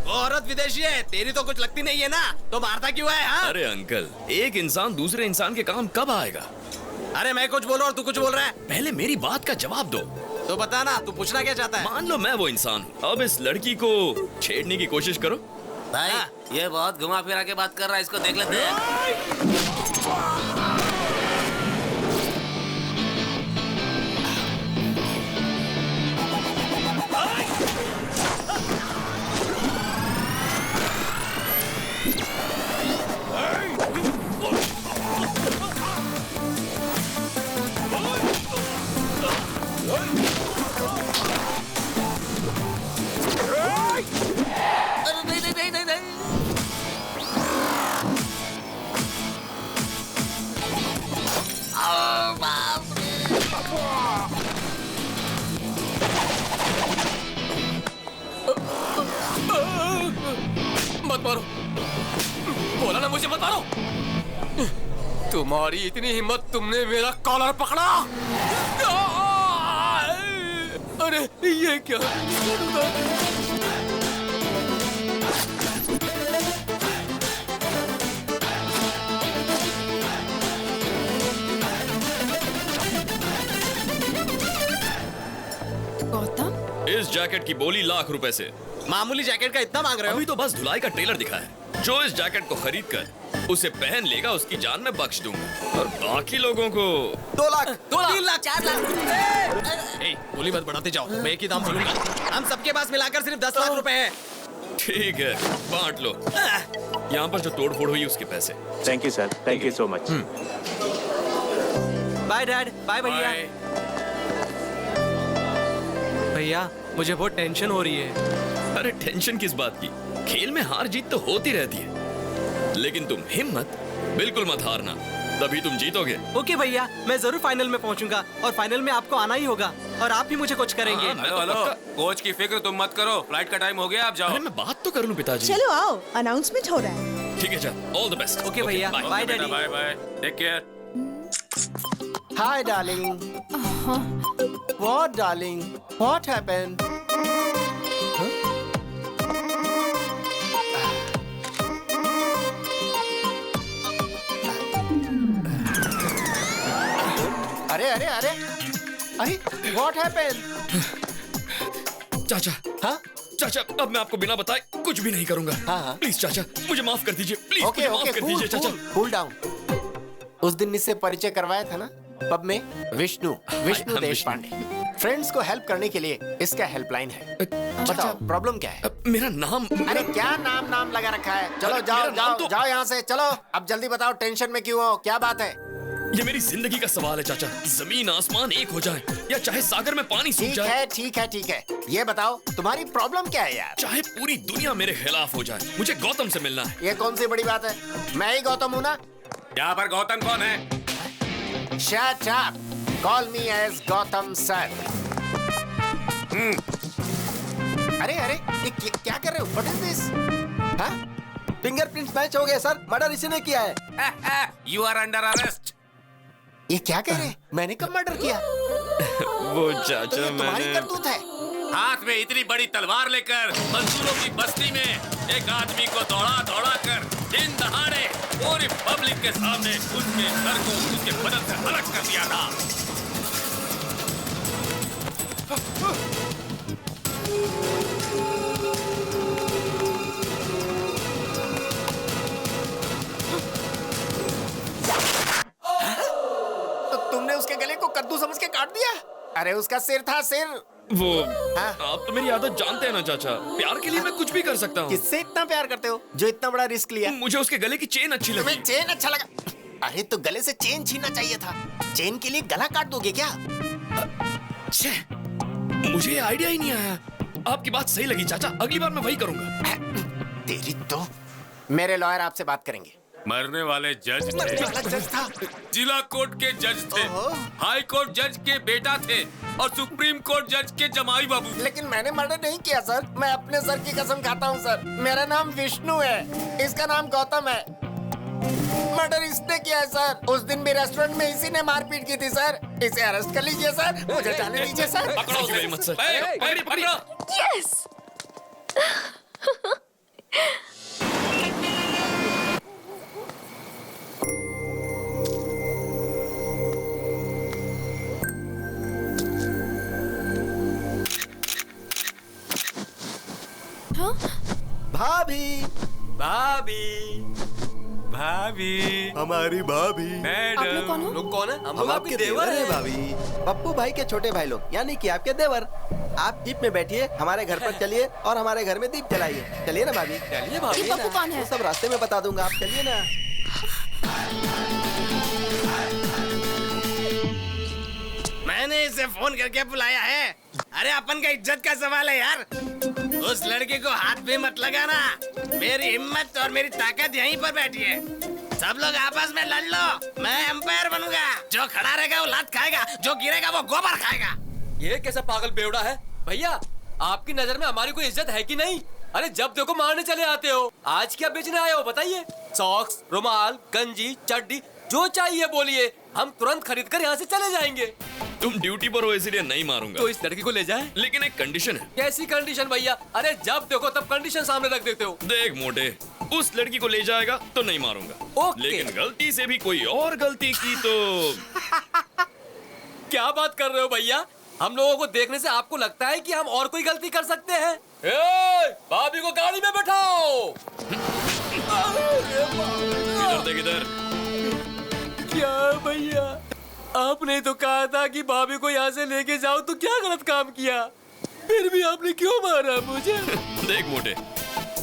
वो औरत विदेशी है, तेरी तो कुछ लगती नहीं है ना, तो मारता क्यों है? हाँ? अरे अंकल, एक इंसान दूसरे इंसान के काम कब आएगा? अरे मैं कुछ बोल रहा हूँ, तू कुछ बोल रहा है। पहले मेरी बात का जवाब दो। तो बता ना, तू पूछना क्या चाहता है? मान लो मैं वो इंसान हूँ, अब इस लड़की को छेड़ने की कोशिश करो। भाई, ये बहुत घुमा फिरा के बात कर रहा है, इसको देख लेते हैं। मारो, बोला ना मुझे मत मारो। तुम्हारी इतनी हिम्मत, तुमने मेरा कॉलर पकड़ा। अरे ये क्या? गौतम, इस जैकेट की बोली लाख रुपए से। मामूली जैकेट का इतना मांग रहे हो? अभी तो बस धुलाई का ट्रेलर दिखा है। जो इस जैकेट को खरीद कर उसे पहन लेगा, उसकी जान मैं बख्श दूंगा, और बाकी लोगों को 2 लाख, 2 लाख, 3 लाख, 4 लाख। ए, बोली मत बढ़ाते जाओ, मैं एक ही दाम बोलूंगा। हम सबके पास मिलाकर सिर्फ 10 लाख रुपए हैं। ठीक है, बांट लो। यहाँ पर जो तोड़फोड़ हुई उसके पैसे। Thank you sir, thank you so much. Bye dad, bye भैया। भैया मुझे बहुत टेंशन हो रही है। अरे टेंशन किस बात की? खेल में हार जीत तो होती रहती है, लेकिन तुम हिम्मत बिल्कुल मत हारना, तभी तुम जीतोगे। ओके भैया, मैं जरूर फाइनल में पहुंचूंगा, और फाइनल में आपको आना ही होगा, और आप ही मुझे कोच करेंगे। हेलो, कोच की फिक्र तुम मत करो, फ्लाइट का टाइम हो गया, आप जाओ। अरे मैं बात तो कर लूं पिताजी। चलो आओ, अनाउंसमेंट हो रहा है। ठीक है, चल, ऑल द बेस्ट। ओके भैया, bye daddy. Bye bye, take care. Hi darling. What darling? What happened? अरे अरे अरे अरे, व्हाट हैपेंड? चाचा। हाँ चाचा, अब मैं आपको बिना बताए कुछ भी नहीं करूंगा। हाँ। प्लीज चाचा, मुझे माफ कर दीजिए, प्लीज ओके मुझे माफ कर दीजिए चाचा। Cool down. उस दिन इससे परिचय करवाया था ना पब में। विष्णु देश पांडे। फ्रेंड्स को हेल्प करने के लिए इसका हेल्पलाइन है। बताओ प्रॉब्लम क्या है? मेरा नाम। अरे क्या नाम लगा रखा है? चलो जाओ जाओ जाओ यहाँ से, चलो। अब जल्दी बताओ, टेंशन में क्यों हो, क्या बात है? ये मेरी जिंदगी का सवाल है चाचा। जमीन आसमान एक हो जाए, या चाहे सागर में पानी सूख जाए। ठीक है। ये बताओ तुम्हारी प्रॉब्लम क्या है यार? चाहे पूरी दुनिया मेरे खिलाफ हो जाए, मुझे गौतम से मिलना है। ये कौन सी बड़ी बात है? मैं ही गौतम हूँ ना। यहाँ पर गौतम कौन है? Shut up. Call me as Gautam sir. अरे ये क्या कर रहे हो? What is this? हाँ? फिंगरप्रिंट्स मैच हो गए सर, मर्डर इसी ने किया है। You are under arrest. ये क्या कह रहे हैं? मैंने कब मर्डर किया? वो चाचा, तो ये तुम्हारी मैंने करतूत है। हाथ में इतनी बड़ी तलवार लेकर मजदूरों की बस्ती में एक आदमी को दौड़ा कर दिन दहाड़े पूरी पब्लिक के सामने उसके सर को उसके बदन से अलग कर दिया था। तो तुमने उसके गले को कद्दू समझ के काट दिया? अरे उसका सिर था, सिर। वो आप तो मेरी आदत जानते हैं ना चाचा, प्यार के लिए मैं कुछ भी कर सकता हूँ। किससे इतना प्यार करते हो जो इतना बड़ा रिस्क लिया? मुझे उसके गले की चेन अच्छी लगी। तुम्हें चेन अच्छा लगा? अरे तो गले से चेन छीनना चाहिए था। चेन के लिए गला काट दोगे क्या? मुझे आइडिया ही नहीं आया। आपकी बात सही लगी चाचा, अगली बार मैं वही करूंगा। तेरी तो। मेरे लॉयर आपसे बात करेंगे। मरने वाले जज थे, जिला कोर्ट के जज थे, हाई कोर्ट जज के बेटा थे, और सुप्रीम कोर्ट जज के जमाई बाबू। लेकिन मैंने मर्डर नहीं किया सर। मैं अपने सर की कसम खाता हूँ सर। मेरा नाम विष्णु है, इसका नाम गौतम है। मर्डर इसने किया है सर। उस दिन भी रेस्टोरेंट में इसी ने मारपीट की थी सर। इसे अरेस्ट कर लीजिए सर, मुझे जाने दीजिए सर। पकड़ो उसे मत सर। पकड़ो। यस। भाभी हमारी भाभी। आप लोग कौन हो? लोग कौन है? हम आपके देवर हैं भाभी। पप्पू भाई के छोटे भाई लोग, यानी कि आपके देवर। आप जीप में बैठिए, हमारे घर पर चलिए और हमारे घर में दीप जलाइए। चलिए ना भाभी। चलिए भाभी। ये पप्पू कौन है? वो सब रास्ते में बता दूंगा, आप चलिए ना। मैंने इसे फोन करके बुलाया है। अरे अपन का इज्जत का सवाल है यार। उस लड़के को हाथ भी मत लगाना। मेरी हिम्मत और मेरी ताकत यहीं पर बैठी है। सब लोग आपस में लड़ लो, मैं एम्पायर बनूंगा। जो खड़ा रहेगा वो लात खाएगा, जो गिरेगा वो गोबर खाएगा। ये कैसा पागल बेवड़ा है? भैया, आपकी नजर में हमारी कोई इज्जत है कि नहीं? अरे जब देखो मारने चले आते हो। आज क्या बेचने आए हो बताइए? सॉक्स, रुमाल, गंजी, चड्डी, जो चाहिए बोलिए, हम तुरंत खरीद कर यहाँ से चले जाएंगे। तुम ड्यूटी पर हो इसलिए नहीं मारूंगा। तो इस लड़की को ले जाए। लेकिन एक कंडीशन है। कैसी कंडीशन भैया? अरे जब देखो तब कंडीशन सामने रख देते हो। देख मोटे, उस लड़की को ले जाएगा तो नहीं मारूंगा, लेकिन गलती से भी कोई और गलती की तो क्या बात कर रहे हो भैया? हम लोगों को देखने से आपको लगता है कि हम और कोई गलती कर सकते हैं? भाभी को गाड़ी में बैठाओ। किधर देख इधर। क्या भैया, आपने तो कहा था कि भाभी को यहाँ से लेके जाओ, तो क्या गलत काम किया? फिर भी आपने क्यों मारा मुझे? देख मोटे,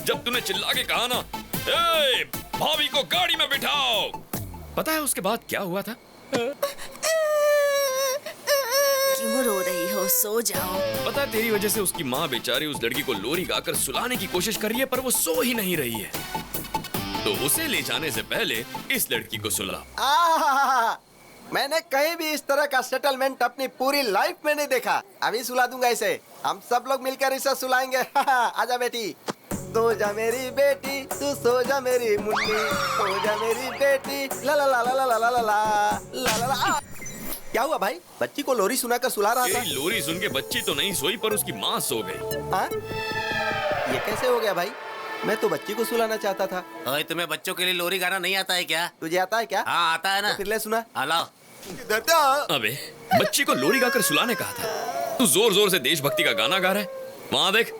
जब तूने चिल्ला के कहा ना, ए, भाभी को गाड़ी में बिठाओ, पता है उसके बाद क्या हुआ था? क्यों रो रही हो? सो जाओ। पता है तेरी वजह से उसकी माँ बेचारी उस लड़की को लोरी गाकर सुलाने की कोशिश कर रही है, पर वो सो ही नहीं रही है। तो उसे ले जाने से पहले इस लड़की को सुला। मैंने कहीं भी इस तरह का सेटलमेंट अपनी पूरी लाइफ में नहीं देखा। अभी सुला दूंगा इसे। हम सब लोग मिलकर इसे सुलाएंगे। आजा बेटी, सो जा मेरी बेटी, तू सो जा मेरी मुन्नी, सो जा मेरी बेटी, ला ला ला ला ला ला ला ला ला ला ला। क्या हुआ भाई? बच्ची को लोरी सुनाकर सुला रहा था। लोरी सुन के बच्ची तो नहीं सोई, पर उसकी माँ सो गई। हाँ? ये कैसे हो गया भाई? मैं तो बच्ची को सुलाना चाहता था। ओए, तुम्हें बच्चों के लिए लोरी गाना नहीं आता है क्या? तुझे आता है क्या? हाँ आता है ना। तो फिर ले सुना। लाओ। अबे बच्ची को लोरी गाकर सुलाने कहा था, तू जोर जोर से देशभक्ति का गाना गा रहा है। वहां देख।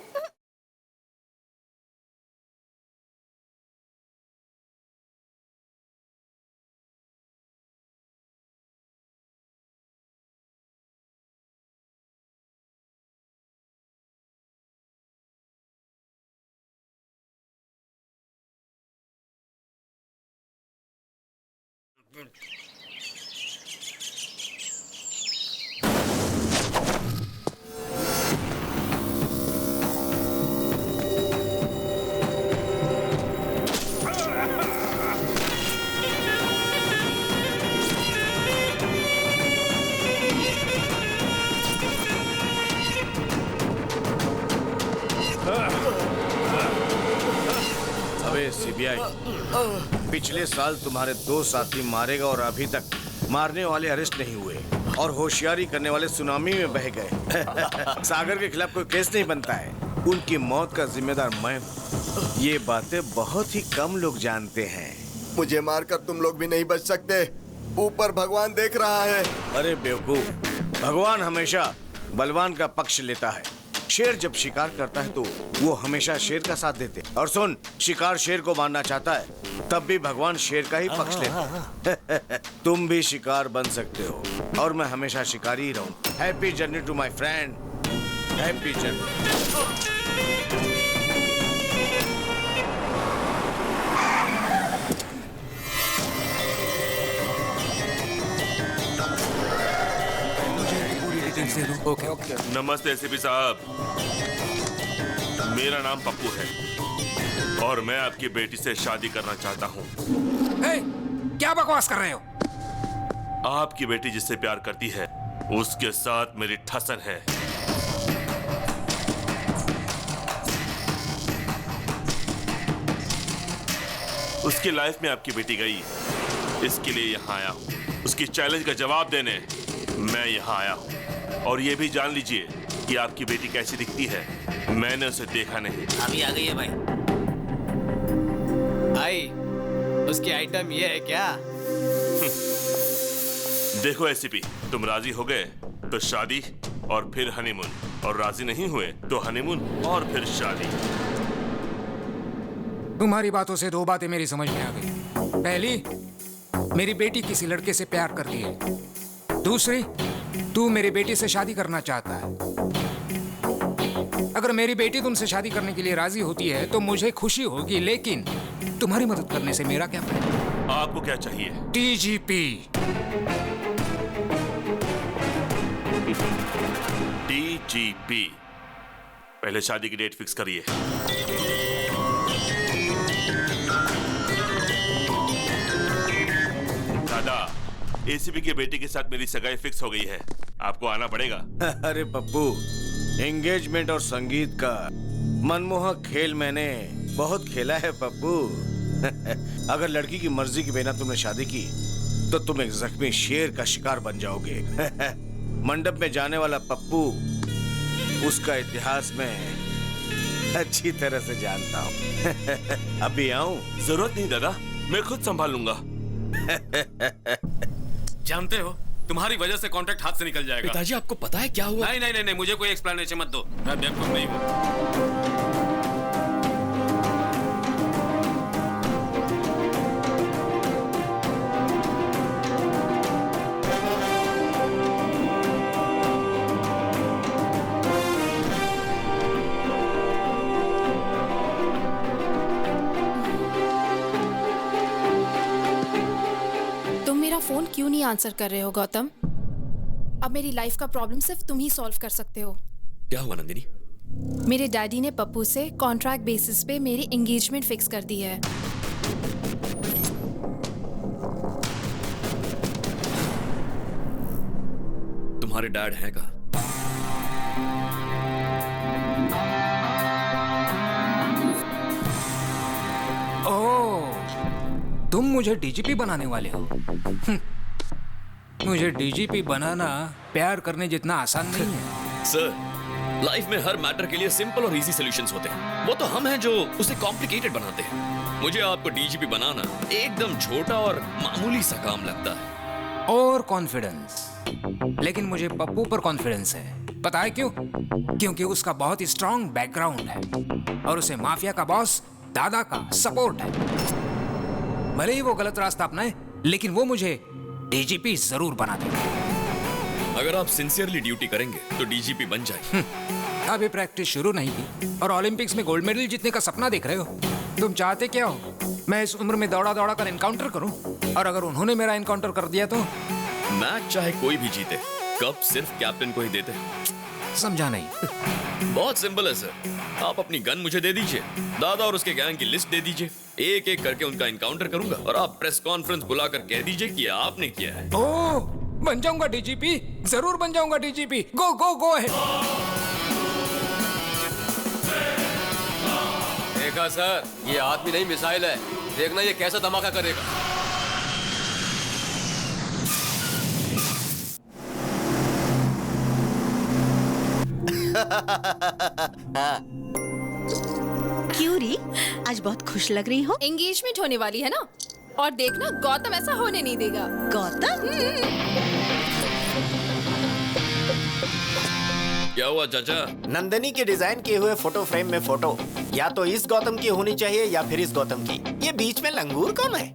सीबीआई, पिछले साल तुम्हारे 2 साथी मारे गए और अभी तक मारने वाले अरेस्ट नहीं हुए और होशियारी करने वाले सुनामी में बह गए। सागर के खिलाफ कोई केस नहीं बनता है, उनकी मौत का जिम्मेदार मैं हूँ। ये बातें बहुत ही कम लोग जानते हैं। मुझे मारकर तुम लोग भी नहीं बच सकते, ऊपर भगवान देख रहा है। अरे बेवकूफ, भगवान हमेशा बलवान का पक्ष लेता है। शेर जब शिकार करता है तो वो हमेशा शेर का साथ देते। और सुन, शिकार शेर को मारना चाहता है तब भी भगवान शेर का ही पक्ष लेते हैं। तुम भी शिकार बन सकते हो और मैं हमेशा शिकारी ही रहूं। Happy journey to my friend, happy journey. Okay. नमस्ते एसीपी साहब, मेरा नाम पप्पू है और मैं आपकी बेटी से शादी करना चाहता हूँ। क्या बकवास कर रहे हो? आपकी बेटी जिससे प्यार करती है उसके साथ मेरी ठसन है। उसकी लाइफ में आपकी बेटी गई, इसके लिए यहाँ आया हूँ। उसकी चैलेंज का जवाब देने मैं यहाँ आया हूँ। और ये भी जान लीजिए कि आपकी बेटी कैसी दिखती है, मैंने उसे देखा नहीं। अभी आ गई है भाई। भाई, उसकी आइटम ये है क्या? देखो एसीपी, तुम राजी हो गए तो शादी और फिर हनीमून, और राजी नहीं हुए तो हनीमून और फिर शादी। तुम्हारी बातों से 2 बातें मेरी समझ में आ गई। पहली, मेरी बेटी किसी लड़के से प्यार करती है। दूसरी, तू मेरी बेटी से शादी करना चाहता है। अगर मेरी बेटी तुमसे शादी करने के लिए राजी होती है तो मुझे खुशी होगी, लेकिन तुम्हारी मदद करने से मेरा क्या फायदा? आपको क्या चाहिए? डीजीपी। डीजीपी, पहले शादी की डेट फिक्स करिए। दादा, एसीपी की बेटी के साथ मेरी सगाई फिक्स हो गई है, आपको आना पड़ेगा। अरे पप्पू, एंगेजमेंट और संगीत का मनमोहक खेल मैंने बहुत खेला है पप्पू। अगर लड़की की मर्जी के बिना तुमने शादी की तो तुम एक जख्मी शेर का शिकार बन जाओगे। मंडप में जाने वाला पप्पू उसका इतिहास में अच्छी तरह से जानता हूँ। अभी आऊं? जरूरत नहीं दादा, मैं खुद संभाल लूंगा। जानते हो, तुम्हारी वजह से कॉन्ट्रैक्ट हाथ से निकल जाएगा। पिताजी आपको पता है क्या हुआ? नहीं नहीं नहीं, नहीं मुझे कोई एक्सप्लेनेशन मत दो, मैं बेवकूफ नहीं हूँ। फोन क्यों नहीं आंसर कर रहे हो गौतम? अब मेरी लाइफ का प्रॉब्लम सिर्फ तुम ही सॉल्व कर सकते हो। क्या हुआ नंदिनी? मेरे डैडी ने पप्पू से कॉन्ट्रैक्ट बेसिस पे मेरी एंगेजमेंट फिक्स कर दी है। तुम्हारे डैड हैं कहाँ? तुम मुझे डीजीपी बनाने वाले हो? मुझे डीजीपी बनाना प्यार करने जितना आसान नहीं है। सर, लाइफ में हर मैटर के लिए सिंपल और इजी सॉल्यूशंस होते हैं। वो तो हम हैं जो उसे कॉम्प्लिकेटेड बनाते हैं। मुझे आपको डीजीपी बनाना एकदम छोटा और मामूली सा काम लगता है। और कॉन्फिडेंस, लेकिन मुझे पप्पू पर कॉन्फिडेंस है। पता है क्यों? क्योंकि उसका बहुत ही स्ट्रॉन्ग बैकग्राउंड है और उसे माफिया का बॉस दादा का सपोर्ट है। भले ही वो गलत रास्ता अपनाए, लेकिन वो मुझे डीजीपी जरूर बना देगा। अगर आप सिंसियरली ड्यूटी करेंगे तो डीजीपी बन जाएंगे। अभी प्रैक्टिस शुरू नहीं की और ओलंपिक्स में गोल्ड मेडल जीतने का सपना देख रहे हो। तुम चाहते क्या हो? मैं इस उम्र में दौड़ा दौड़ा कर एनकाउंटर करूं? और अगर उन्होंने मेरा एनकाउंटर कर दिया तो? मैच चाहे कोई भी जीते, कप सिर्फ कैप्टन को ही देते। समझा नहीं। बहुत सिंपल है सर, आप अपनी गन मुझे दे दीजिए, दादा और उसके गैंग की लिस्ट दे दीजिए, एक एक करके उनका एनकाउंटर करूंगा और आप प्रेस कॉन्फ्रेंस बुलाकर कह दीजिए कि आपने किया है। ओह, बन जाऊंगा डीजीपी, जरूर बन जाऊंगा डीजीपी। गो गो गो है। देखा सर, ये आदमी नहीं मिसाइल है। देखना ये कैसा धमाका करेगा। क्यों री, आज बहुत खुश लग रही हो? एंगेजमेंट होने वाली है ना, और देखना गौतम ऐसा होने नहीं देगा। गौतम? क्या हुआ चाचा? नंदिनी के डिजाइन किए हुए फोटो फ्रेम में फोटो या तो इस गौतम की होनी चाहिए या फिर इस गौतम की। ये बीच में लंगूर कौन है?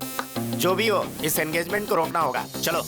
जो भी हो, इस एंगेजमेंट को रोकना होगा। चलो।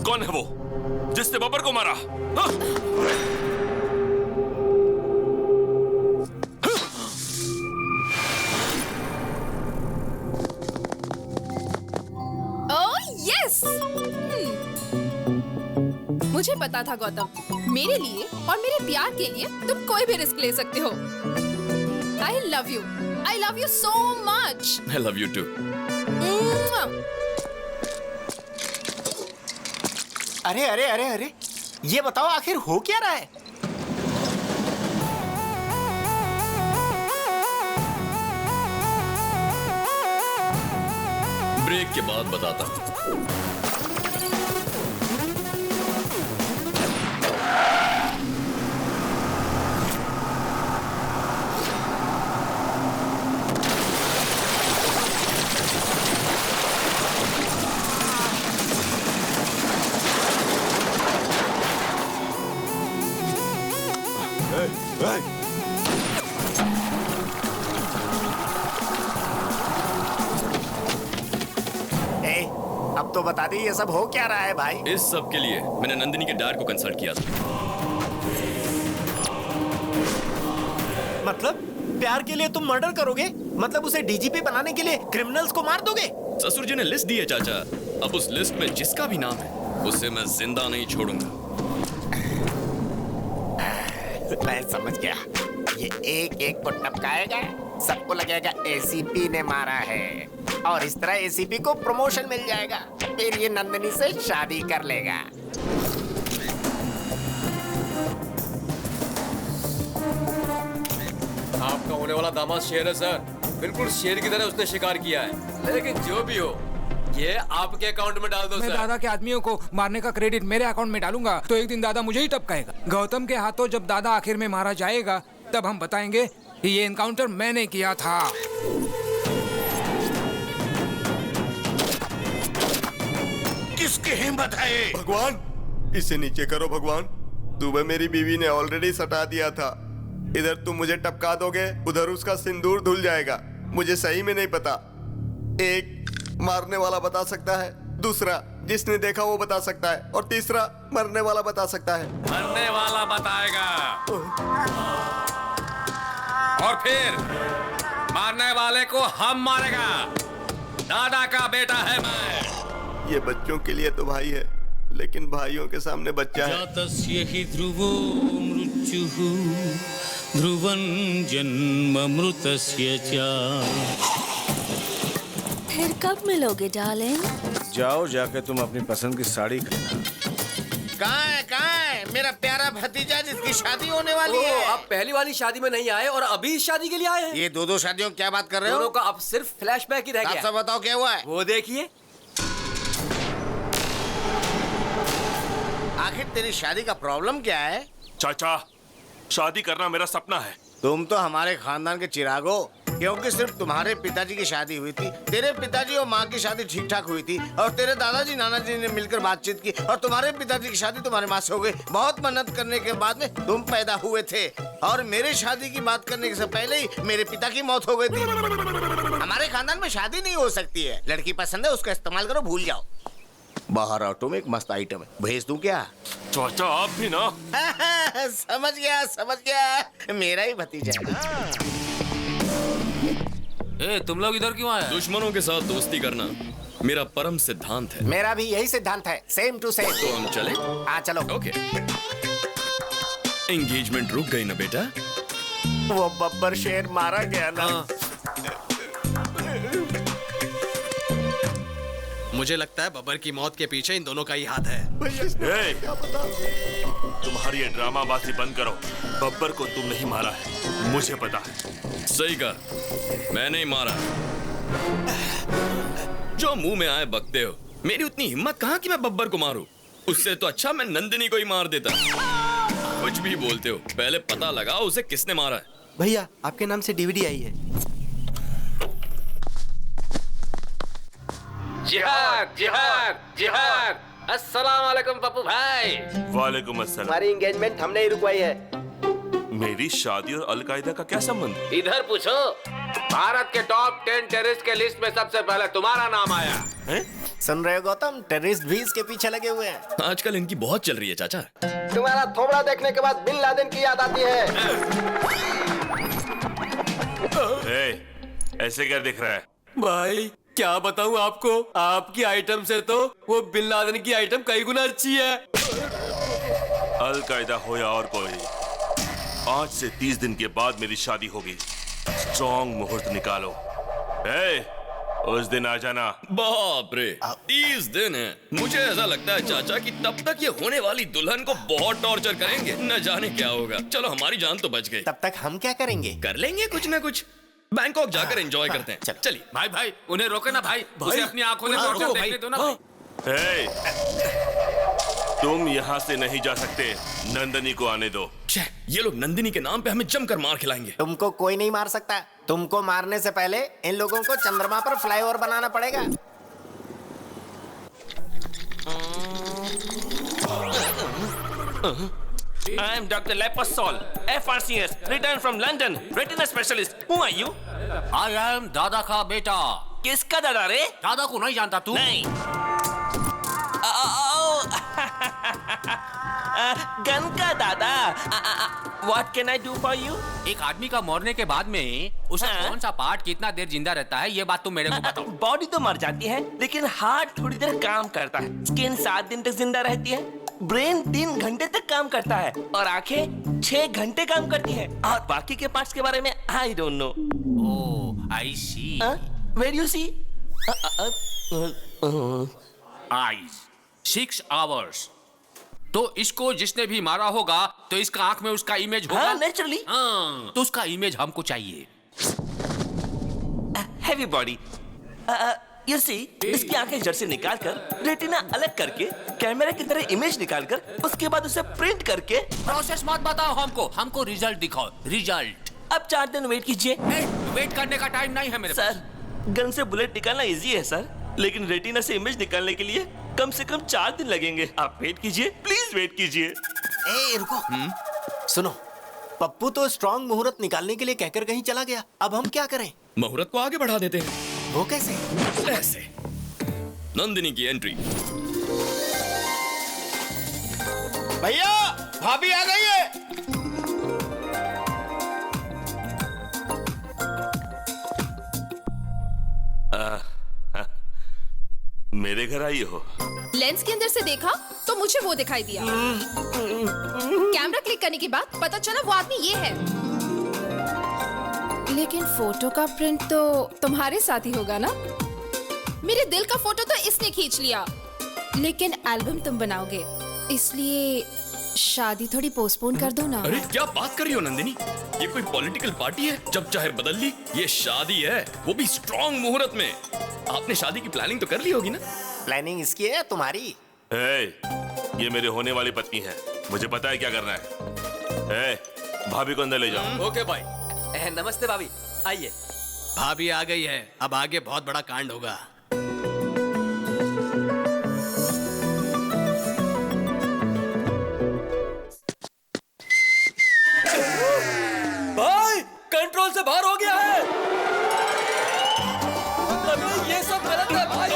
कौन है वो जिसने बब्बर को मारा? हाँ? Oh yes! मुझे पता था गौतम, मेरे लिए और मेरे प्यार के लिए तुम कोई भी रिस्क ले सकते हो। I love you so much. I love you too. अरे अरे अरे अरे, ये बताओ आखिर हो क्या रहा है? ब्रेक के बाद बताता हूँ। अब तो बता दी ये सब हो क्या रहा है भाई? इस सब के लिए मैंने नंदिनी के डैड को कंसल्ट किया था। मतलब प्यार के लिए तुम मर्डर करोगे? मतलब उसे डीजीपी बनाने के लिए क्रिमिनल्स को मार दोगे? ससुर जी ने लिस्ट दी है चाचा। अब उस लिस्ट में जिसका भी नाम है उसे मैं जिंदा नहीं छोड़ूंगा। मैं समझ गया, ये एक एक को टपकाएगा, सबको लगेगा एसीपी ने मारा है, और इस तरह एसीपी को प्रमोशन मिल जाएगा, फिर ये नंदिनी से शादी कर लेगा। आपका होने वाला दामाद शेर है सर, बिल्कुल शेर की तरह उसने शिकार किया है। लेकिन जो भी हो, ये आपके अकाउंट में डाल दो मैं सर। दादा के आदमियों को मारने का क्रेडिट मेरे अकाउंट में डालूंगा तो एक दिन दादा मुझे ही टपकाएगा। गौतम के हाथों जब दादा आखिर में मारा जाएगा तब हम बताएंगे कि ये एनकाउंटर मैंने किया था। किसकी हिम्मत है? भगवान, इसे नीचे करो भगवान। तुम्हें मेरी बीवी ने ऑलरेडी सटा दिया था, इधर तुम मुझे टपका दोगे, उधर उसका सिंदूर धुल जाएगा। मुझे सही में नहीं पता। एक मारने वाला बता सकता है, दूसरा जिसने देखा वो बता सकता है, और तीसरा मरने वाला बता सकता है। मरने वाला बताएगा, और फिर मारने वाले को हम मारेगा। दादा का बेटा है मैं। ये बच्चों के लिए तो भाई है, लेकिन भाइयों के सामने बच्चा है। जातस्य हि ध्रुवो मृत्युः ध्रुवं जन्ममृतस्य च। फिर कब मिलोगे डार्लिंग? जाओ, जाके तुम अपनी पसंद की साड़ी खरीदना। कहाँ है मेरा प्यारा भतीजा जिसकी शादी होने वाली है? आप पहली वाली शादी में नहीं आए और अभी इस शादी के लिए आए हैं। ये दो शादियों की क्या बात कर रहे हो? दोनों का अब सिर्फ फ्लैशबैक ही रह गया। आप सब बताओ क्या हुआ है? वो देखिए। आखिर तेरी शादी का प्रॉब्लम क्या है? चाचा, शादी करना मेरा सपना है। तुम तो हमारे खानदान के चिराग हो, क्योंकि सिर्फ तुम्हारे पिताजी की शादी हुई थी, तेरे पिताजी और माँ की शादी ठीक ठाक हुई थी, और तेरे दादाजी नानाजी ने मिलकर बातचीत की, और तुम्हारे पिताजी की शादी तुम्हारे माँ से हो गई। बहुत मेहनत करने के बाद में तुम पैदा हुए थे, और मेरे शादी की बात करने से पहले ही मेरे पिता की मौत हो गई थी। हमारे खानदान में शादी नहीं हो सकती है। लड़की पसंद है, उसका इस्तेमाल करो, भूल जाओ। बाहर ऑटो में एक मस्त आइटम है, भेज दूं क्या? चाचा आप भी ना। समझ गया, मेरा ही भतीजा है। तुम लोग इधर क्यों आए? दुश्मनों के साथ दोस्ती करना मेरा परम सिद्धांत है। मेरा भी यही सिद्धांत है, सेम टू सेम। तो हम चले? हाँ चलो। ओके। एंगेजमेंट रुक गई ना बेटा? वो बब्बर शेर मारा गया ना। मुझे लगता है बब्बर की मौत के पीछे इन दोनों का ही हाथ है। तुम्हारी ये ड्रामाबाजी बंद करो। बब्बर को तुम नहीं मारा है, मुझे पता है। सही कहा, मैंने ही मारा। जो मुंह में आए बकते हो। मेरी उतनी हिम्मत कहाँ कि मैं बब्बर को मारूं? उससे तो अच्छा मैं नंदिनी को ही मार देता। कुछ भी बोलते हो, पहले पता लगाओ उसे किसने मारा है। भैया, आपके नाम से डीवीडी आई है। जिहाद जिहाद जिहाद। अस्सलाम वालेकुम पप्पू भाई। वालेकुम अस्सलाम। हमारी एंगेजमेंट हमने ही रुकवाई है। मेरी शादी और अलकायदा का क्या संबंध? इधर पूछो। भारत के टॉप 10 टेररिस्ट के लिस्ट में सबसे पहले तुम्हारा नाम आया है? सुन रहे हो गौतम, टेररिस्ट भी इसके पीछे लगे हुए हैं। आजकल इनकी बहुत चल रही है चाचा। तुम्हारा थोबड़ा देखने के बाद बिन लादेन की याद आती है। ऐसे क्या दिख रहा है? भाई क्या बताऊं आपको, आपकी आइटम से तो वो बिन लादेन की आइटम कई गुना अच्छी है। अल-कायदा हो या और कोई, आज से 30 दिन के बाद मेरी शादी होगी। स्ट्रॉन्ग मुहूर्त निकालो। उस दिन आ जाना। बाप रे, 30 दिन है। मुझे ऐसा लगता है चाचा कि तब तक ये होने वाली दुल्हन को बहुत टॉर्चर करेंगे, न जाने क्या होगा। चलो हमारी जान तो बच गई। तब तक हम क्या करेंगे? कर लेंगे कुछ ना कुछ, बैंकॉक जाकर एंजॉय करते हैं। चलिए भाई भाई उन्हें रोके ना भाई, उसे अपनी आंखों से टॉर्चर देखने दो ना भाई। तुम यहाँ से नहीं जा सकते, नंदनी को आने दो। ये लोग नंदिनी के नाम पे हमें जमकर मार खिलाएंगे। तुमको कोई नहीं मार सकता। तुमको मारने से पहले इन लोगों को चंद्रमा पर फ्लाईओवर बनाना पड़ेगा। I am Dr. Lepasol, FRCS, returned from London, retina specialist. Who are you? I am दादा का बेटा। किसका दादा रे? दादा को नहीं जानता तू? नहीं। गन का दादा। What can I do for you? एक आदमी का मरने के बाद में उसका कौन सा पार्ट कितना देर जिंदा रहता है, ये बात तुम मेरे को बताओ। बॉडी तो मर जाती है, लेकिन हार्ट थोड़ी देर काम करता है। स्किन 7 दिन तक जिंदा रहती है। ब्रेन 3 घंटे तक काम करता है और आंखें 6 घंटे काम करती है। और बाकी के पार्ट्स के बारे में I don't know. Oh, I see. Where you see? Eyes 6 hours. तो इसको जिसने भी मारा होगा तो इसका आंख में उसका इमेज होगा। नेचुरली। तो उसका इमेज हमको चाहिए। Heavy body. यू सी, इसकी आंखें जड़ से निकालकर रेटिना अलग करके कैमरे की तरह इमेज निकालकर उसके बाद उसे प्रिंट करके। प्रोसेस मत बताओ हमको रिजल्ट दिखाओ। रिजल्ट अब 4 दिन वेट कीजिए। वेट करने का टाइम नहीं है मेरे पास। गन से बुलेट निकालना इजी है सर, लेकिन रेटिना से इमेज निकालने के लिए कम से कम 4 दिन लगेंगे। आप वेट कीजिए, प्लीज वेट कीजिए। रुको। सुनो, पप्पू तो स्ट्रॉन्ग मुहूर्त निकालने के लिए कहकर कहीं चला गया। अब हम क्या करें? मुहूर्त को आगे बढ़ा देते हैं। वो कैसे? ऐसे। नंदिनी की एंट्री। भैया, भाभी आ गई है। मेरे घर आई हो? लेंस के अंदर से देखा तो मुझे वो दिखाई दिया। कैमरा क्लिक करने के बाद पता चला वो आदमी ये है। लेकिन फोटो का प्रिंट तो तुम्हारे साथ ही होगा ना? मेरे दिल का फोटो तो इसने खींच लिया, लेकिन एल्बम तुम बनाओगे, इसलिए शादी थोड़ी पोस्टपोन कर दो ना। अरे क्या बात कर रही हो नंदिनी, ये कोई पॉलिटिकल पार्टी है? जब चाहे बदल ली। ये शादी है, वो भी स्ट्रॉन्ग मुहूर्त में। आपने शादी की प्लानिंग तो कर ली होगी ना? प्लानिंग इसकी है या तुम्हारी? ये मेरे होने वाली पत्नी है, मुझे पता है क्या करना है। भाभी को अंदर ले जाओ। ओके भाई। नमस्ते भाभी, आइए। भाभी आ गई है, अब आगे बहुत बड़ा कांड होगा। भाई कंट्रोल से बाहर हो गया है। अबे ये सब गलत है भाई।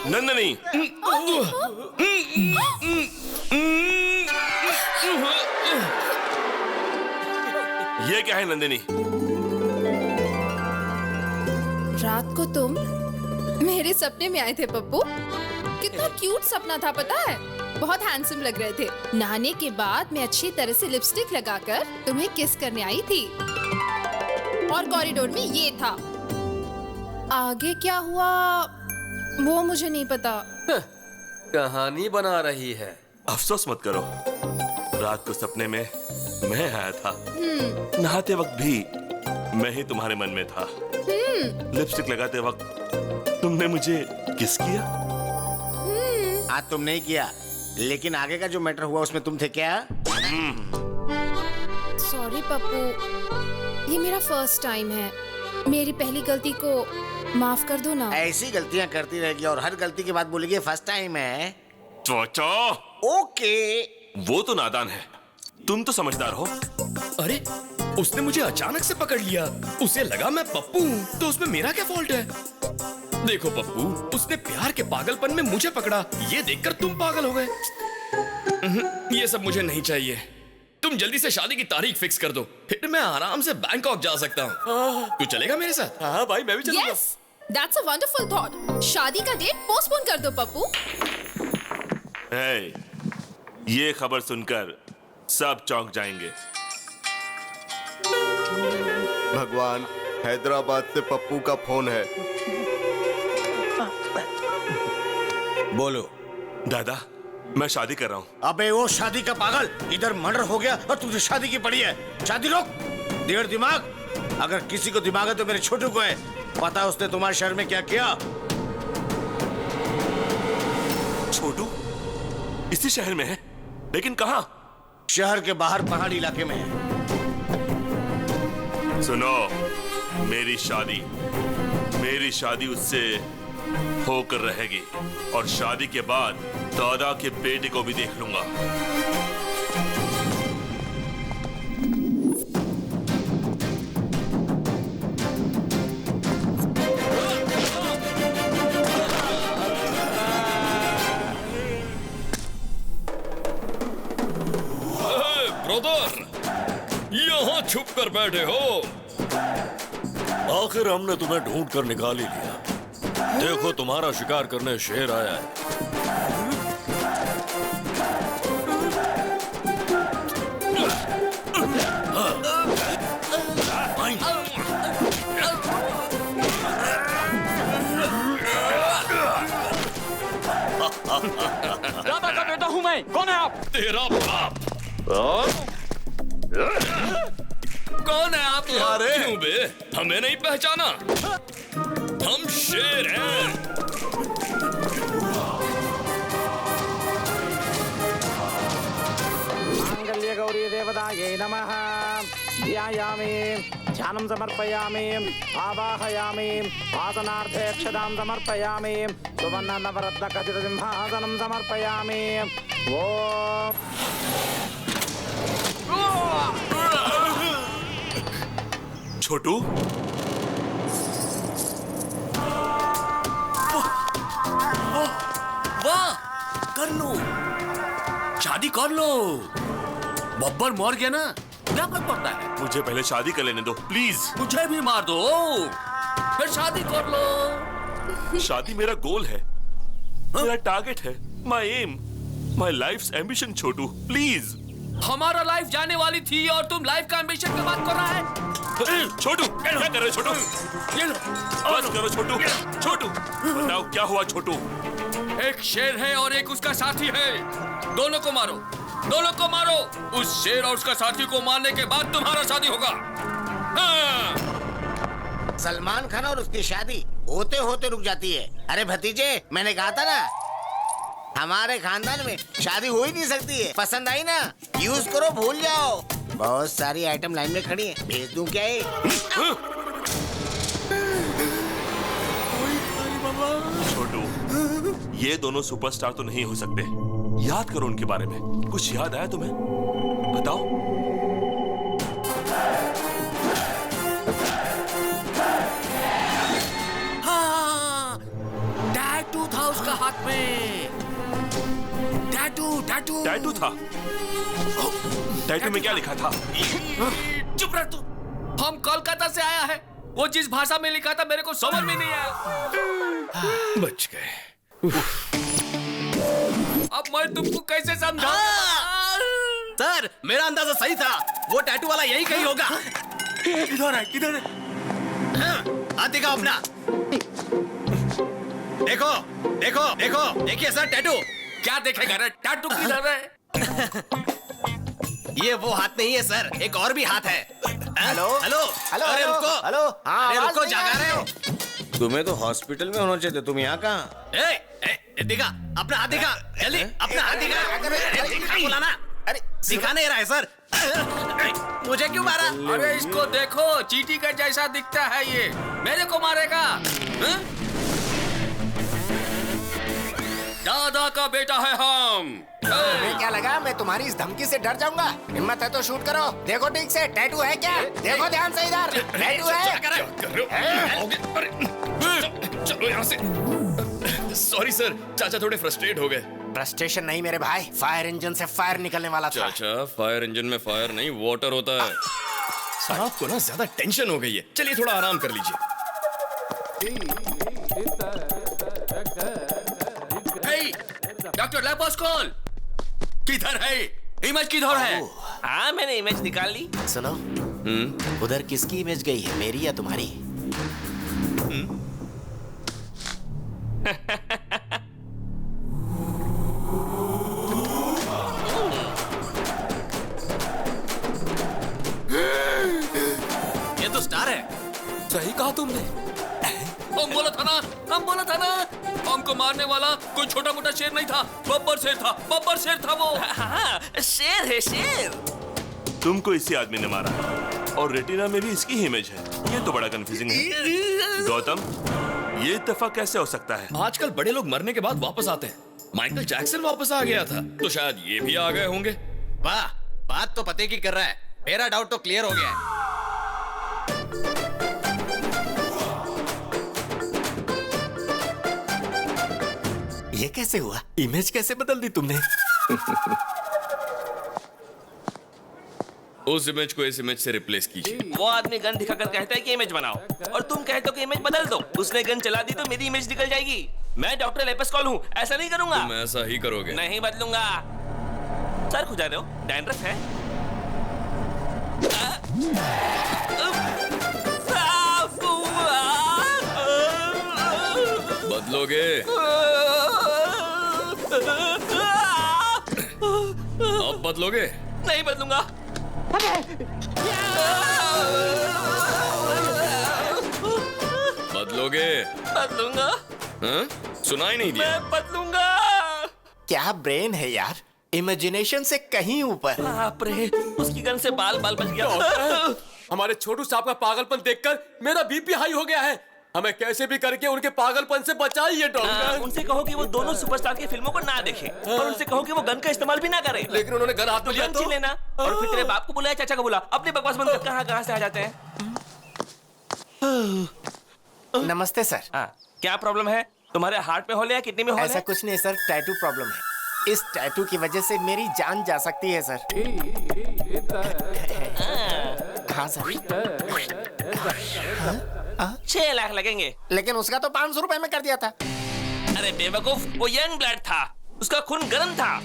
नंदनी, ये क्या है नंदिनी? रात को तुम मेरे सपने में आए थे पप्पू। कितना क्यूट सपना था पता है? बहुत हैंडसम लग रहे थे। नहाने के बाद मैं अच्छी तरह से लिपस्टिक लगाकर तुम्हें किस करने आई थी और कॉरिडोर में ये था। आगे क्या हुआ वो मुझे नहीं पता। कहानी बना रही है। अफसोस मत करो, रात को सपने में मैं आया था। नहाते वक्त भी मैं ही तुम्हारे मन में था। लिपस्टिक लगाते वक्त तुमने मुझे किस किया? आज तुम नहीं किया, लेकिन आगे का जो मैटर हुआ उसमें तुम थे क्या? सॉरी पप्पू, ये मेरा फर्स्ट टाइम है। मेरी पहली गलती को माफ कर दो ना। ऐसी गलतियां करती रहेगी और हर गलती के बाद बोलेगी फर्स्ट टाइम है। चोचो। ओके। वो तो नादान है, तुम तो समझदार हो। अरे उसने मुझे अचानक से पकड़ लिया। उसे लगा मैं पप्पू हूँ, तो उसमें मेरा क्या फॉल्ट है? देखो पप्पू, उसने प्यार के पागलपन में मुझे पकड़ा, ये देखकर तुम पागल हो गए। ये सब मुझे नहीं चाहिए। तुम जल्दी से शादी की तारीख फिक्स कर दो, फिर मैं आराम से बैंकॉक जा सकता हूँ। तू चलेगा मेरे साथ? हाँ भाई, मैं भी चलूंगा। Yes, that's a wonderful thought. शादी का डेट पोस्टपोन कर दो पप्पू। Hey, ये खबर सुनकर सब चौंक जाएंगे। भगवान, हैदराबाद से पप्पू का फोन है। बोलो। दादा, मैं शादी कर रहा हूँ। अबे वो शादी का पागल, इधर मर्डर हो गया और तुझे शादी की पड़ी है। शादी रोक। देर दिमाग, अगर किसी को दिमाग है तो मेरे छोटू को है। पता उसने तुम्हारे शहर में क्या किया? छोटू इसी शहर में है, लेकिन कहाँ? शहर के बाहर पहाड़ी इलाके में है। सुनो, मेरी शादी उससे होकर रहेगी, और शादी के बाद दादा के बेटे को भी देख लूंगा। ब्रदर, यहाँ छुप कर बैठे हो? आखिर हमने तुम्हें ढूंढ कर निकाल ही लिया। देखो, तुम्हारा शिकार करने शेर आया है। दादा का बेटा हूँ मैं। कौन है आप? तेरा बाप। कौन है आप? क्यों बे? हमें नहीं पहचाना? हम शेर हैं। मांगल्य गौरी देवतायै नमः। ध्यायामि, ध्यानं समर्पयामि, आवाहयामि, आसनार्थे अक्षतां समर्पयामि, सुवर्ण नवरत्न खचित सिंहासनं समर्पयामि। छोटू, वाह, कर लो, शादी कर लो। बब्बर मर गया ना, क्या फर्क पड़ता है? मुझे पहले शादी कर लेने दो प्लीज। मुझे भी मार दो, फिर शादी कर लो। शादी मेरा गोल है, मेरा टारगेट है, my aim, my life's ambition. Chhotu please. हमारा लाइफ जाने वाली थी और तुम लाइफ का एम्बिशन की बात कर रहा है? छोटू, क्या कर रहे हो छोटू? बस करो छोटू। छोटू, बताओ क्या हुआ छोटू? एक शेर है और एक उसका साथी है, दोनों को मारो, दोनों को मारो। उस शेर और उसका साथी को मारने के बाद तुम्हारा शादी होगा। हाँ। सलमान खान और उसकी शादी होते होते रुक जाती है। अरे भतीजे, मैंने कहा था ना, हमारे खानदान में शादी हो ही नहीं सकती है। पसंद आई ना, यूज करो, भूल जाओ। बहुत सारी आइटम लाइन में खड़ी है, भेज दूं क्या ये? छोटू, ये दोनों सुपरस्टार तो नहीं हो सकते। याद करो उनके बारे में। कुछ याद आया तुम्हें? बताओ। हाँ, टैटू था उसका हाथ में। टैटू टैटू था? टैटू में क्या लिखा था? चुप रह तू। हम कोलकाता से आया है, वो जिस भाषा में लिखा था मेरे को समझ में नहीं आया। बच गए। अब मैं तुमको कैसे समझाऊं? सर, मेरा अंदाजा सही था, वो टैटू वाला यही कहीं होगा। किधर है? किधर है? हाथ दिखाओ अपना। देखो, देखो, देखो, देखिए सर, टैटू। क्या देखेगा रे? टैटू किधर है? ये वो हाथ नहीं है सर, एक और भी हाथ है। हेलो, हेलो, हेलो, अरे हेलो, रुको, हेलो, हाँ, अरे आवाज रुको, नहीं जागा आ रहे हो? तुम्हें तो हॉस्पिटल में होना चाहिए, तुम यहाँ कहाँ? दिखा, अपना हाथ दिखा, जल्दी, अपना हाथ दिखा। अरे दिखा बोला ना, अरे दिखा नहीं रहा है सर। मुझे क्यों मारा? अरे इसको देखो, चींटी का जैसा दिखता है ये, मेरे को मारेगा? दादा का बेटा है हम। क्या लगा मैं तुम्हारी इस धमकी से डर जाऊंगा? हिम्मत है तो शूट करो। देखो ठीक से, टैटू है क्या? देखो ध्यान से इधर, टैटू है। चलो यहाँ से। सॉरी सर, चाचा थोड़े फ्रस्ट्रेट हो गए। फ्रस्ट्रेशन नहीं मेरे भाई, फायर इंजन से फायर निकलने वाला था। चाचा, फायर इंजन में फायर नहीं वाटर होता है। साहब को ना ज्यादा टेंशन हो गई है, चलिए थोड़ा आराम कर लीजिए। डॉक्टर लेपोस्कोल किधर है? इमेज किधर है? हाँ मैंने इमेज निकाल ली। सुनो, उधर किसकी इमेज गई है, मेरी या तुम्हारी? ये तो स्टार है। सही कहा तुमने। हम बोला था ना हमको मारने वाला कोई छोटा मोटा शेर नहीं था, बब्बर शेर था वो। हाँ, शेर है शेर। तुमको इसी आदमी ने मारा और रेटिना में भी इसकी ही इमेज है। ये तो बड़ा कंफ्यूजिंग है। गौतम, ये इत्तेफाक कैसे हो सकता है? आजकल बड़े लोग मरने के बाद वापस आते हैं। माइकल जैक्सन वापस आ गया था, तो शायद ये भी आ गए होंगे। वाह, बात तो पते की कर रहा है। मेरा डाउट तो क्लियर हो गया है। ये कैसे हुआ? इमेज कैसे बदल दी तुमने? उस इमेज को इस इमेज से रिप्लेस कीजिए। वो आदमी गन दिखाकर कहता है कि इमेज बनाओ, और तुम कहते हो कि इमेज बदल दो। उसने गन चला दी तो मेरी इमेज निकल जाएगी। मैं डॉक्टर लेपोस्कोल हूँ, ऐसा नहीं करूंगा। तुम ऐसा ही करोगे। नहीं बदलूंगा। सर खुजा रहे हो? डैंड्रफ है? बदलोगे? अब बदलोगे? नहीं बदलूंगा। बदलोगे? बदलूंगा। हाँ? सुनाई नहीं दिया? मैं बदलूंगा। क्या ब्रेन है यार, इमेजिनेशन से कहीं ऊपर। बाप रे, उसकी गन से बाल बच गया। हमारे छोटू साहब का पागलपन देखकर मेरा बीपी हाई हो गया है। हमें कैसे भी करके उनके पागलपन से बचाइए डॉक्टर। उनसे कहो कि वो दोनों सुपरस्टार की फिल्मों को ना देखें, और उनसे कहो कि वो गन का इस्तेमाल भी ना करें। लेकिन उन्होंने गन हाथ में लिया तो लेना, और फिर तेरे बाप को बुलाया, चाचा को बुला। अपने बकवास बंद कर, कहाँ से आ जाते हैं। नमस्ते सर। क्या प्रॉब्लम है? तुम्हारे हार्ट में होल या किडनी में होल? ऐसा कुछ नहीं सर, टैटू प्रॉब्लम है। इस टैटू की वजह से मेरी जान जा सकती है सर। हाँ सर। 6 लाख लगेंगे। लेकिन उसका तो 500 रुपए में कर दिया था। अरे बेवकूफ, वो यंग ब्लड था, उसका खून गर्म था,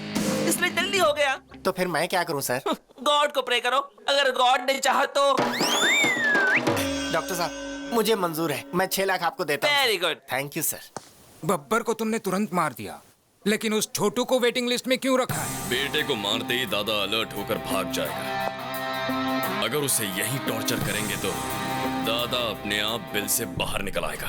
इसलिए जल्दी हो गया। तो फिर मैं क्या करूं सर? गॉड को प्रे करो, अगर गॉड ने चाहा तो। डॉक्टर साहब, मुझे मंजूर है, मैं 6 लाख आपको देता हूं। Very good. Thank you sir. Babbar को तुमने तुरंत मार दिया, लेकिन उस छोटू को वेटिंग लिस्ट में क्यों रखा है? बेटे को मारते ही दादा अलर्ट होकर भाग जाएगा। अगर उसे यही टॉर्चर करेंगे तो दादा अपने आप बिल से बाहर निकल आएगा।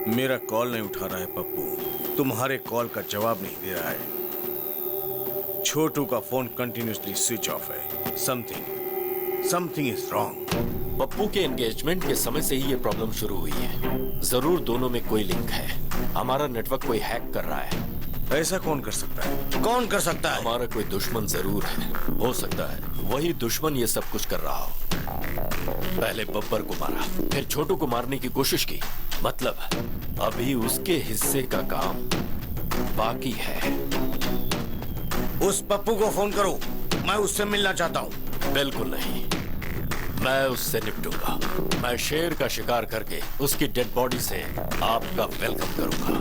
मेरा कॉल नहीं उठा रहा है पप्पू, तुम्हारे कॉल का जवाब नहीं दे रहा है। छोटू का फोन कंटिन्यूसली स्विच ऑफ है। Something is wrong. पप्पू के एंगेजमेंट के समय से ही ये प्रॉब्लम शुरू हुई है। जरूर दोनों में कोई लिंक है। हमारा नेटवर्क कोई हैक कर रहा है। ऐसा कौन कर सकता है? कौन कर सकता है? हमारा कोई दुश्मन जरूर है। हो सकता है वही दुश्मन ये सब कुछ कर रहा हो। पहले बब्बर को मारा, फिर छोटू को मारने की कोशिश की। मतलब अभी उसके हिस्से का काम बाकी है। उस पप्पू को फोन करो, मैं उससे मिलना चाहता हूँ। बिल्कुल नहीं, मैं उससे निपटूंगा। मैं शेर का शिकार करके उसकी डेड बॉडी से आपका वेलकम करूंगा।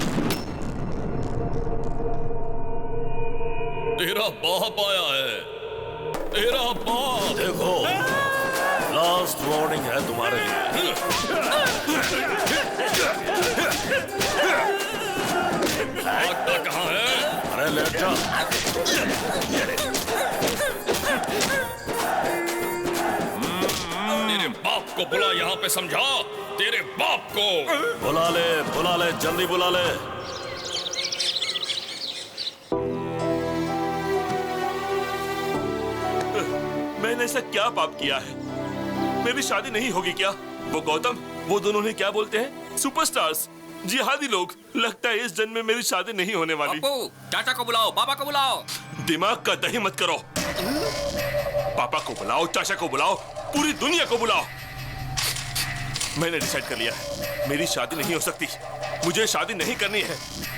तेरा बाप आया है, तेरा बाप। देखो, लास्ट वार्निंग है तुम्हारे लिए। भागता कहाँ है? अरे लेट जा। तेरे बाप को बुला, यहाँ पे समझा। तेरे बाप को बुला ले, जल्दी बुला ले। मैंने ऐसा क्या पाप किया है? मेरी शादी नहीं होगी क्या? वो गौतम, वो दोनों ने क्या बोलते हैं? सुपरस्टार्स। जिहादी लोग। लगता है इस जन्म में मेरी शादी नहीं होने वाली। पप्पू, चाचा को बुलाओ, पापा को बुलाओ। दिमाग का दही मत करो। पापा को बुलाओ, चाचा को बुलाओ, पूरी दुनिया को बुलाओ। मैंने डिसाइड कर लिया है, मेरी शादी नहीं हो सकती। मुझे शादी नहीं करनी है।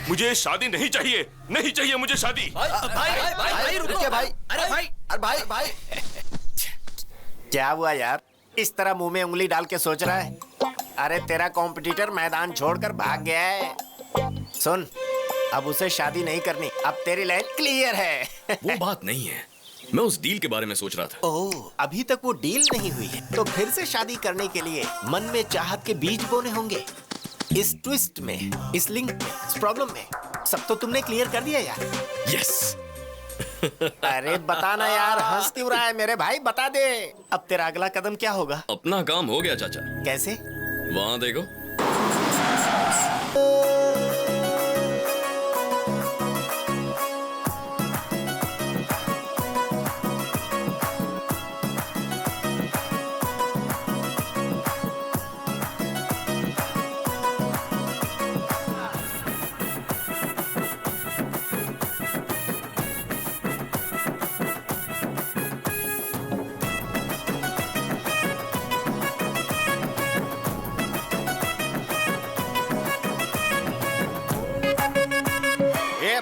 मुझे शादी नहीं चाहिए, नहीं चाहिए मुझे शादी। भाई रुकिए भाई। अरे भाई क्या हुआ यार? इस तरह मुंह में उंगली डाल के सोच रहा है? अरे तेरा कॉम्पिटिटर मैदान छोड़कर भाग गया है। सुन, अब उसे शादी नहीं करनी। अब तेरी लाइन क्लियर है। वो बात नहीं है, मैं उस डील के बारे में सोच रहा था। ओह, अभी तक वो डील नहीं हुई है, तो फिर से शादी करने के लिए मन में चाहत के बीज बोने होंगे। इस ट्विस्ट में, इस लिंक में, इस प्रॉब्लम में सब तो तुमने क्लियर कर दिया यार। यस। अरे बताना यार, हंस क्यों रहा है मेरे भाई? बता दे, अब तेरा अगला कदम क्या होगा? अपना काम हो गया चाचा। कैसे? वहां देखो।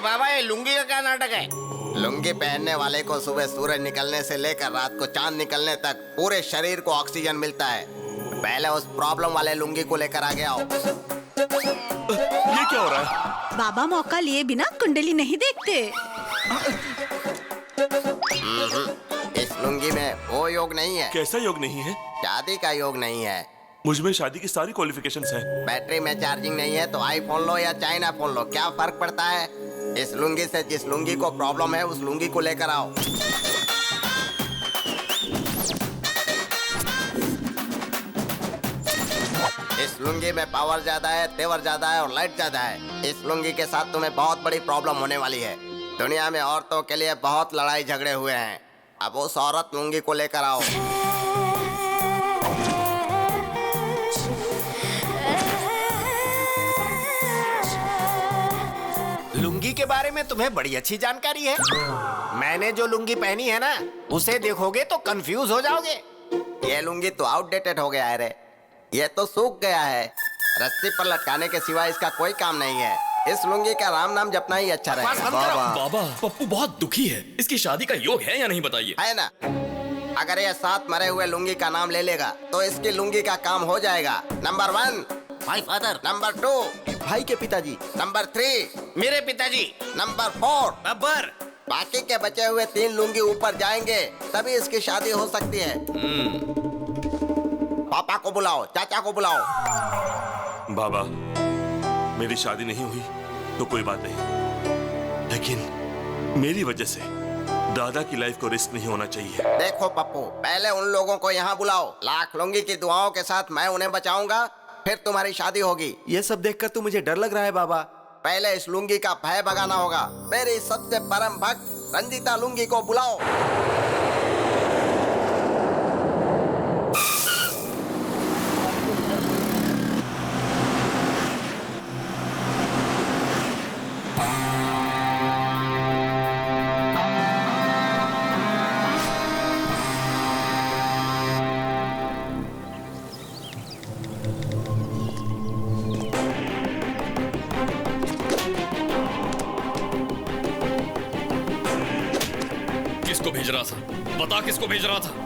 बाबा, ये लुंगी का क्या नाटक है? लुंगी पहनने वाले को सुबह सूरज निकलने से लेकर रात को चांद निकलने तक पूरे शरीर को ऑक्सीजन मिलता है। पहले उस प्रॉब्लम वाले लुंगी को लेकर आगे आओ। ये क्या हो रहा है? बाबा मौका लिए बिना कुंडली नहीं देखते। इस लुंगी में वो योग नहीं है। कैसा योग नहीं है? शादी का योग नहीं है। मुझमें शादी की सारी क्वालिफिकेशंस हैं। बैटरी में चार्जिंग नहीं है तो आईफोन लो या चाइना फोन लो, क्या फर्क पड़ता है? इस लुंगी से जिस लुंगी को प्रॉब्लम है उस लुंगी को लेकर आओ। इस लुंगी में पावर ज्यादा है, तेवर ज्यादा है और लाइट ज्यादा है। इस लुंगी के साथ तुम्हें बहुत बड़ी प्रॉब्लम होने वाली है। दुनिया में औरतों के लिए बहुत लड़ाई झगड़े हुए हैं। अब उस औरत लुंगी को लेकर आओ। लुंगी के बारे में तुम्हें बड़ी अच्छी जानकारी है। मैंने जो लुंगी पहनी है ना, उसे देखोगे तो कंफ्यूज हो जाओगे। ये लुंगी तो आउटडेटेड हो गया है रे। ये तो सूख गया है। रस्सी पर लटकाने के सिवा इसका कोई काम नहीं है। इस लुंगी का राम नाम जपना ही अच्छा रहेगा। बाबा, पप्पू बहुत दुखी है। इसकी शादी का योग है या नहीं बताइए? है ना। अगर ये 7 मरे हुए लुंगी का नाम ले लेगा तो इसकी लुंगी का काम हो जाएगा। Number 1 my father. नंबर 2 भाई के पिताजी। नंबर 3 मेरे पिताजी। नंबर 4 बब्बर। बाकी के बचे हुए 3 लुंगी ऊपर जाएंगे तभी इसकी शादी हो सकती है। पापा को बुलाओ, चाचा को बुलाओ। बाबा, मेरी शादी नहीं हुई तो कोई बात नहीं, लेकिन मेरी वजह से दादा की लाइफ को रिस्क नहीं होना चाहिए। देखो पप्पू, पहले उन लोगों को यहाँ बुलाओ। लाख लुंगी की दुआओं के साथ मैं उन्हें बचाऊंगा, फिर तुम्हारी शादी होगी। ये सब देखकर तो मुझे डर लग रहा है बाबा। पहले इस लुंगी का भय भगाना होगा। मेरी सबसे परम भक्त रंजीता लुंगी को बुलाओ। किसको भेज रहा था? बता किसको भेज रहा था?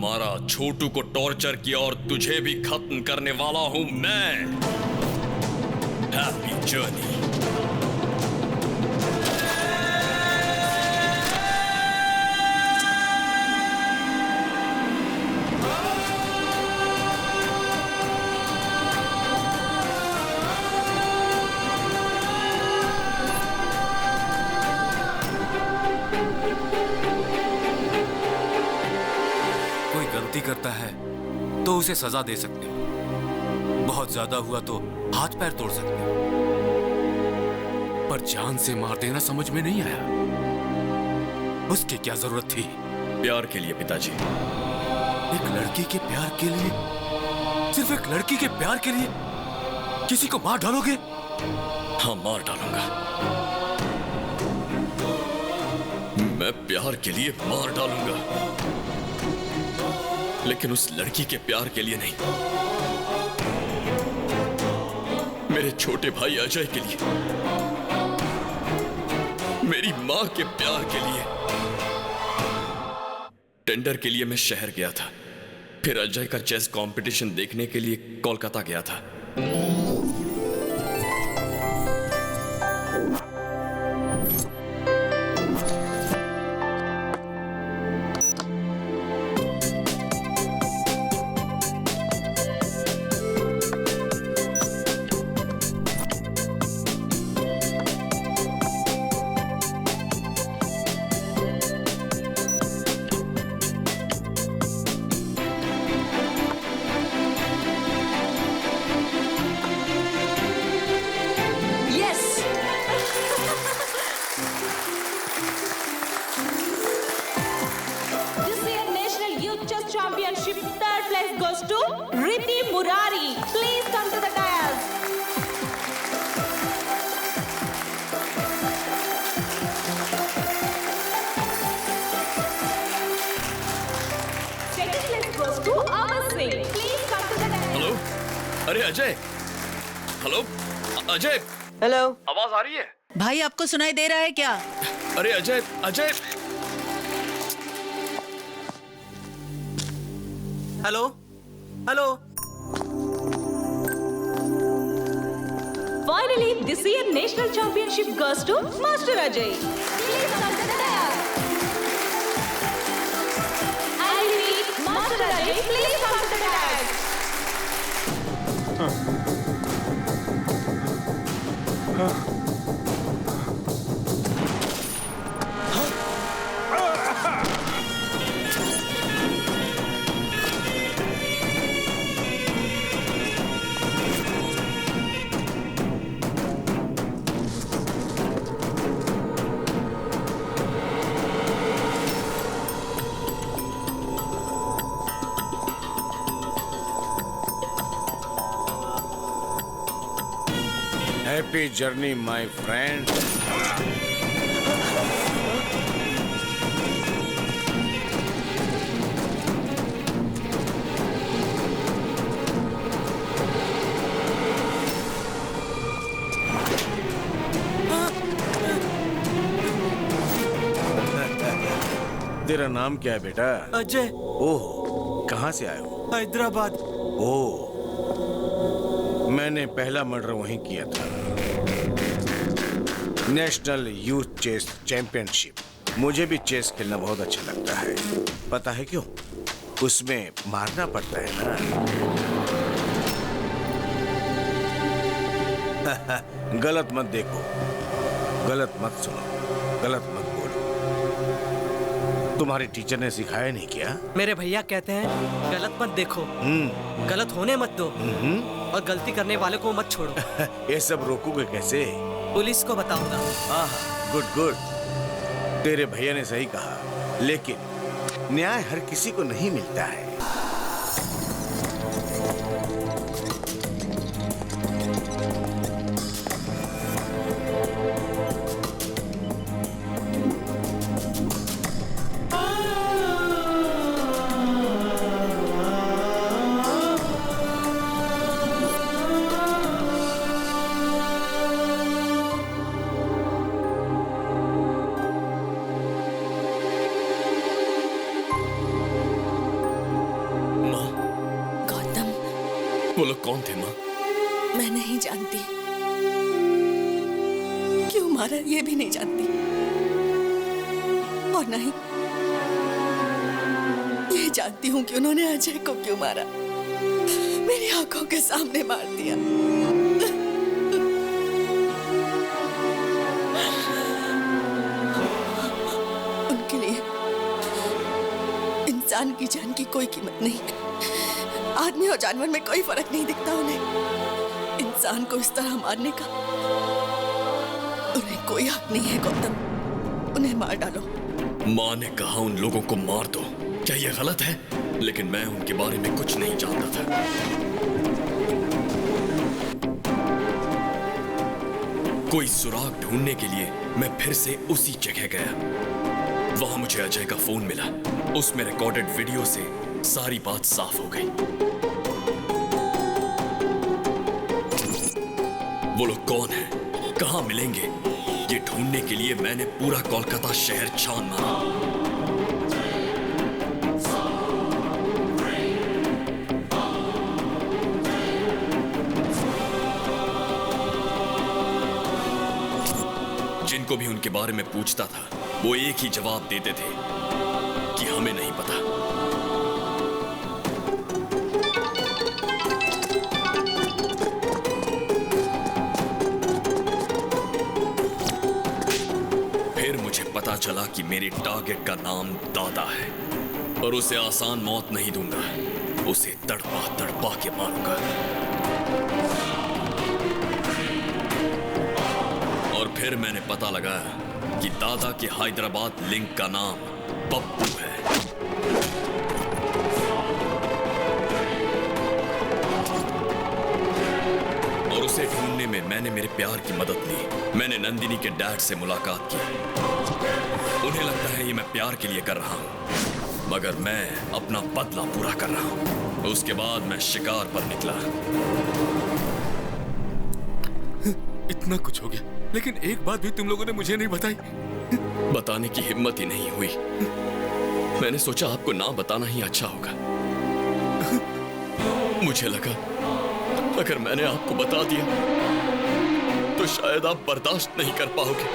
मारा, छोटू को टॉर्चर किया और तुझे भी खत्म करने वाला हूं मैं। Happy journey. करता है तो उसे सजा दे सकते हो, बहुत ज्यादा हुआ तो हाथ पैर तोड़ सकते हो, पर जान से मार देना समझ में नहीं आया। उसकी क्या जरूरत थी? प्यार के लिए पिताजी। एक लड़की के प्यार के लिए, सिर्फ एक लड़की के प्यार के लिए किसी को मार डालोगे? हाँ, मार डालूंगा। मैं प्यार के लिए मार डालूंगा, लेकिन उस लड़की के प्यार के लिए नहीं, मेरे छोटे भाई अजय के लिए, मेरी मां के प्यार के लिए। टेंडर के लिए मैं शहर गया था, फिर अजय का चेस कंपटीशन देखने के लिए कोलकाता गया था। अरे अजय, हेलो अजय, हेलो, आवाज आ रही है? भाई आपको सुनाई दे रहा है क्या? अरे Ajay, Ajay, hello, hello. Finally, this year national championship goes to Master Ajay. Please come to the dais. I repeat, Master Ajay, please come to the dais. Happy journey my friend. तेरा नाम क्या है बेटा? अजय। ओह, कहाँ से आए हो? हैदराबाद। ओह, मैंने पहला मर्डर वहीं किया था। National youth chess championship. मुझे भी चेस खेलना बहुत अच्छा लगता है। पता है क्यों? उसमें मारना पड़ता है ना। गलत मत देखो, गलत मत सुनो, गलत मत बोलो। तुम्हारे टीचर ने सिखाया नहीं क्या? मेरे भैया कहते हैं गलत मत देखो, गलत होने मत दो, और गलती करने वाले को मत छोड़ो। ये सब रोकोगे कैसे? पुलिस को बताऊंगा। हाँ, गुड गुड। तेरे भैया ने सही कहा, लेकिन न्याय हर किसी को नहीं मिलता है। वो लोग कौन थे माँ? मैं नहीं जानती, क्यों मारा ये भी नहीं जानती, और नहीं ये जानती हूँ कि उन्होंने अजय को क्यों मारा, मेरी आंखों के सामने मार दिया। उनके लिए इंसान की जान की कोई कीमत नहीं है। आदमी और जानवर में कोई फर्क नहीं दिखता उन्हें। इंसान को इस तरह मारने का उन्हें कोई हक नहीं है। गौतम, उन्हें मार डालो। माँ ने कहा उन लोगों को मार दो। क्या यह गलत है? लेकिन मैं उनके बारे में कुछ नहीं जानता था। कोई सुराग ढूंढने के लिए मैं फिर से उसी जगह गया। वहां मुझे अजय का फोन मिला। उसमें रिकॉर्डेड वीडियो से सारी बात साफ हो गई। वो लोग कौन हैं? कहां मिलेंगे? ये ढूंढने के लिए मैंने पूरा कोलकाता शहर छान मारा। जिनको भी उनके बारे में पूछता था, वो एक ही जवाब देते थे कि हमें नहीं पता। फिर मुझे पता चला कि मेरे टारगेट का नाम दादा है और उसे आसान मौत नहीं दूंगा। उसे तड़पा तड़पा के मारूंगा। और फिर मैंने पता लगाया कि दादा के हैदराबाद लिंक का नाम पप्पू है। और उसे ढूंढने में मैंने मेरे प्यार की मदद ली। मैंने नंदिनी के डैड से मुलाकात की। उन्हें लगता है ये मैं प्यार के लिए कर रहा हूं, मगर मैं अपना बदला पूरा कर रहा हूं। उसके बाद मैं शिकार पर निकला। इतना कुछ हो गया, लेकिन एक बात भी तुम लोगों ने मुझे नहीं बताई। बताने की हिम्मत ही नहीं हुई। मैंने सोचा आपको ना बताना ही अच्छा होगा। मुझे लगा अगर मैंने आपको बता दिया तो शायद आप बर्दाश्त नहीं कर पाओगे।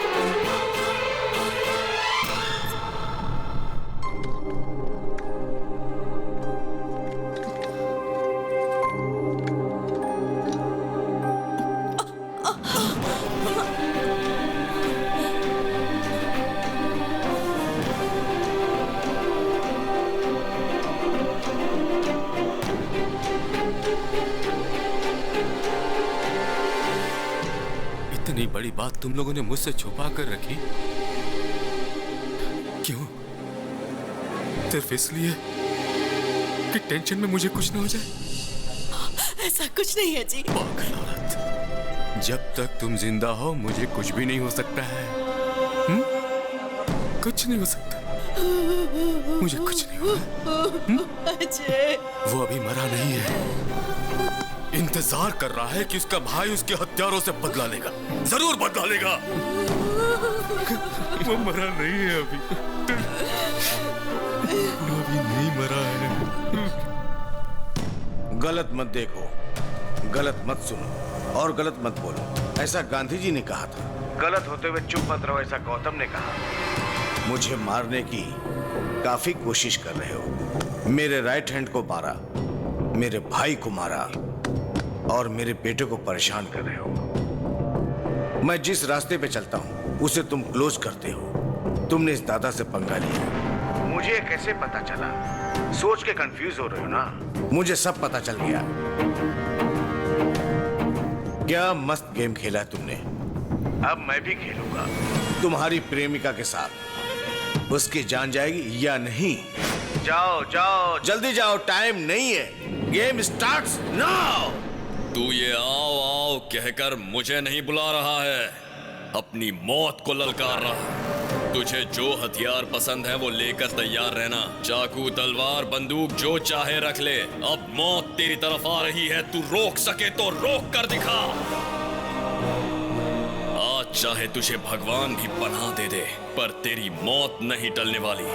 इतनी बड़ी बात तुम लोगों ने मुझसे छुपा कर रखी, क्यों? सिर्फ इसलिए कि टेंशन में मुझे कुछ ना हो जाए? ऐसा कुछ नहीं है जी। पागल औरत, जब तक तुम जिंदा हो मुझे कुछ भी नहीं हो सकता है। कुछ नहीं हो सकता। मुझे कुछ नहीं होगा। अजय, वो अभी मरा नहीं है। इंतजार कर रहा है कि उसका भाई उसके हत्यारों से बदला लेगा। जरूर बदला लेगा। वो मरा नहीं है अभी। अभी नहीं मरा है। गलत मत देखो, गलत मत सुनो और गलत मत बोलो। ऐसा गांधी जी ने कहा था। गलत होते हुए चुप मत रहो, ऐसा गौतम ने कहा। मुझे मारने की काफी कोशिश कर रहे हो। मेरे राइट हैंड को मारा, मेरे भाई को मारा और मेरे बेटे को परेशान कर रहे हो। मैं जिस रास्ते पे चलता हूं उसे तुम क्लोज करते हो। तुमने इस दादा से पंगा लिया। मुझे कैसे पता चला? सोच के कंफ्यूज हो रहे हो ना? मुझे सब पता चल गया। क्या मस्त गेम खेला है तुमने। अब मैं भी खेलूंगा तुम्हारी प्रेमिका के साथ। उसकी जान जाएगी या नहीं? जाओ जाओ, जल्दी जाओ, टाइम नहीं है। Game starts now. तू ये आओ आओ कहकर मुझे नहीं बुला रहा है, अपनी मौत को ललकार रहा है। तुझे जो हथियार पसंद है वो लेकर तैयार रहना। चाकू, तलवार, बंदूक जो चाहे रख ले। अब मौत तेरी तरफ आ रही है, तू रोक सके तो रोक कर दिखा। आज चाहे तुझे भगवान भी पनाह दे दे, पर तेरी मौत नहीं टलने वाली।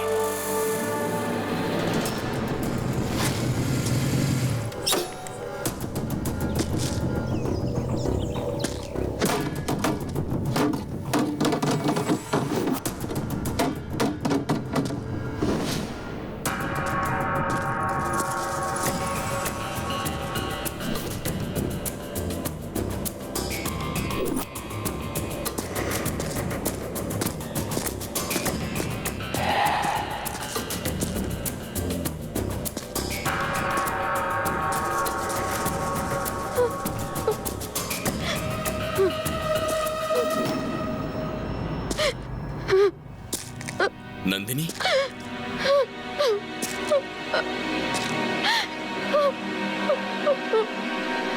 नंदिनी,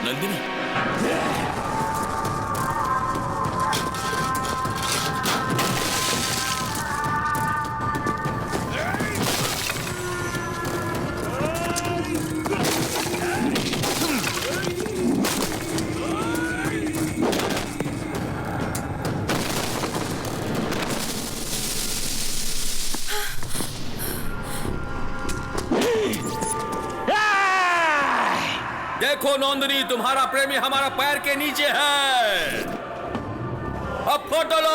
नंदिनी, देखो नंदिनी, तुम्हारा प्रेमी हमारा पैर के नीचे है। अब फोटो लो।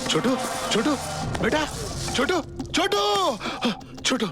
छोटू, छोटू, बेटा, छोटू, छोटू, छोटू।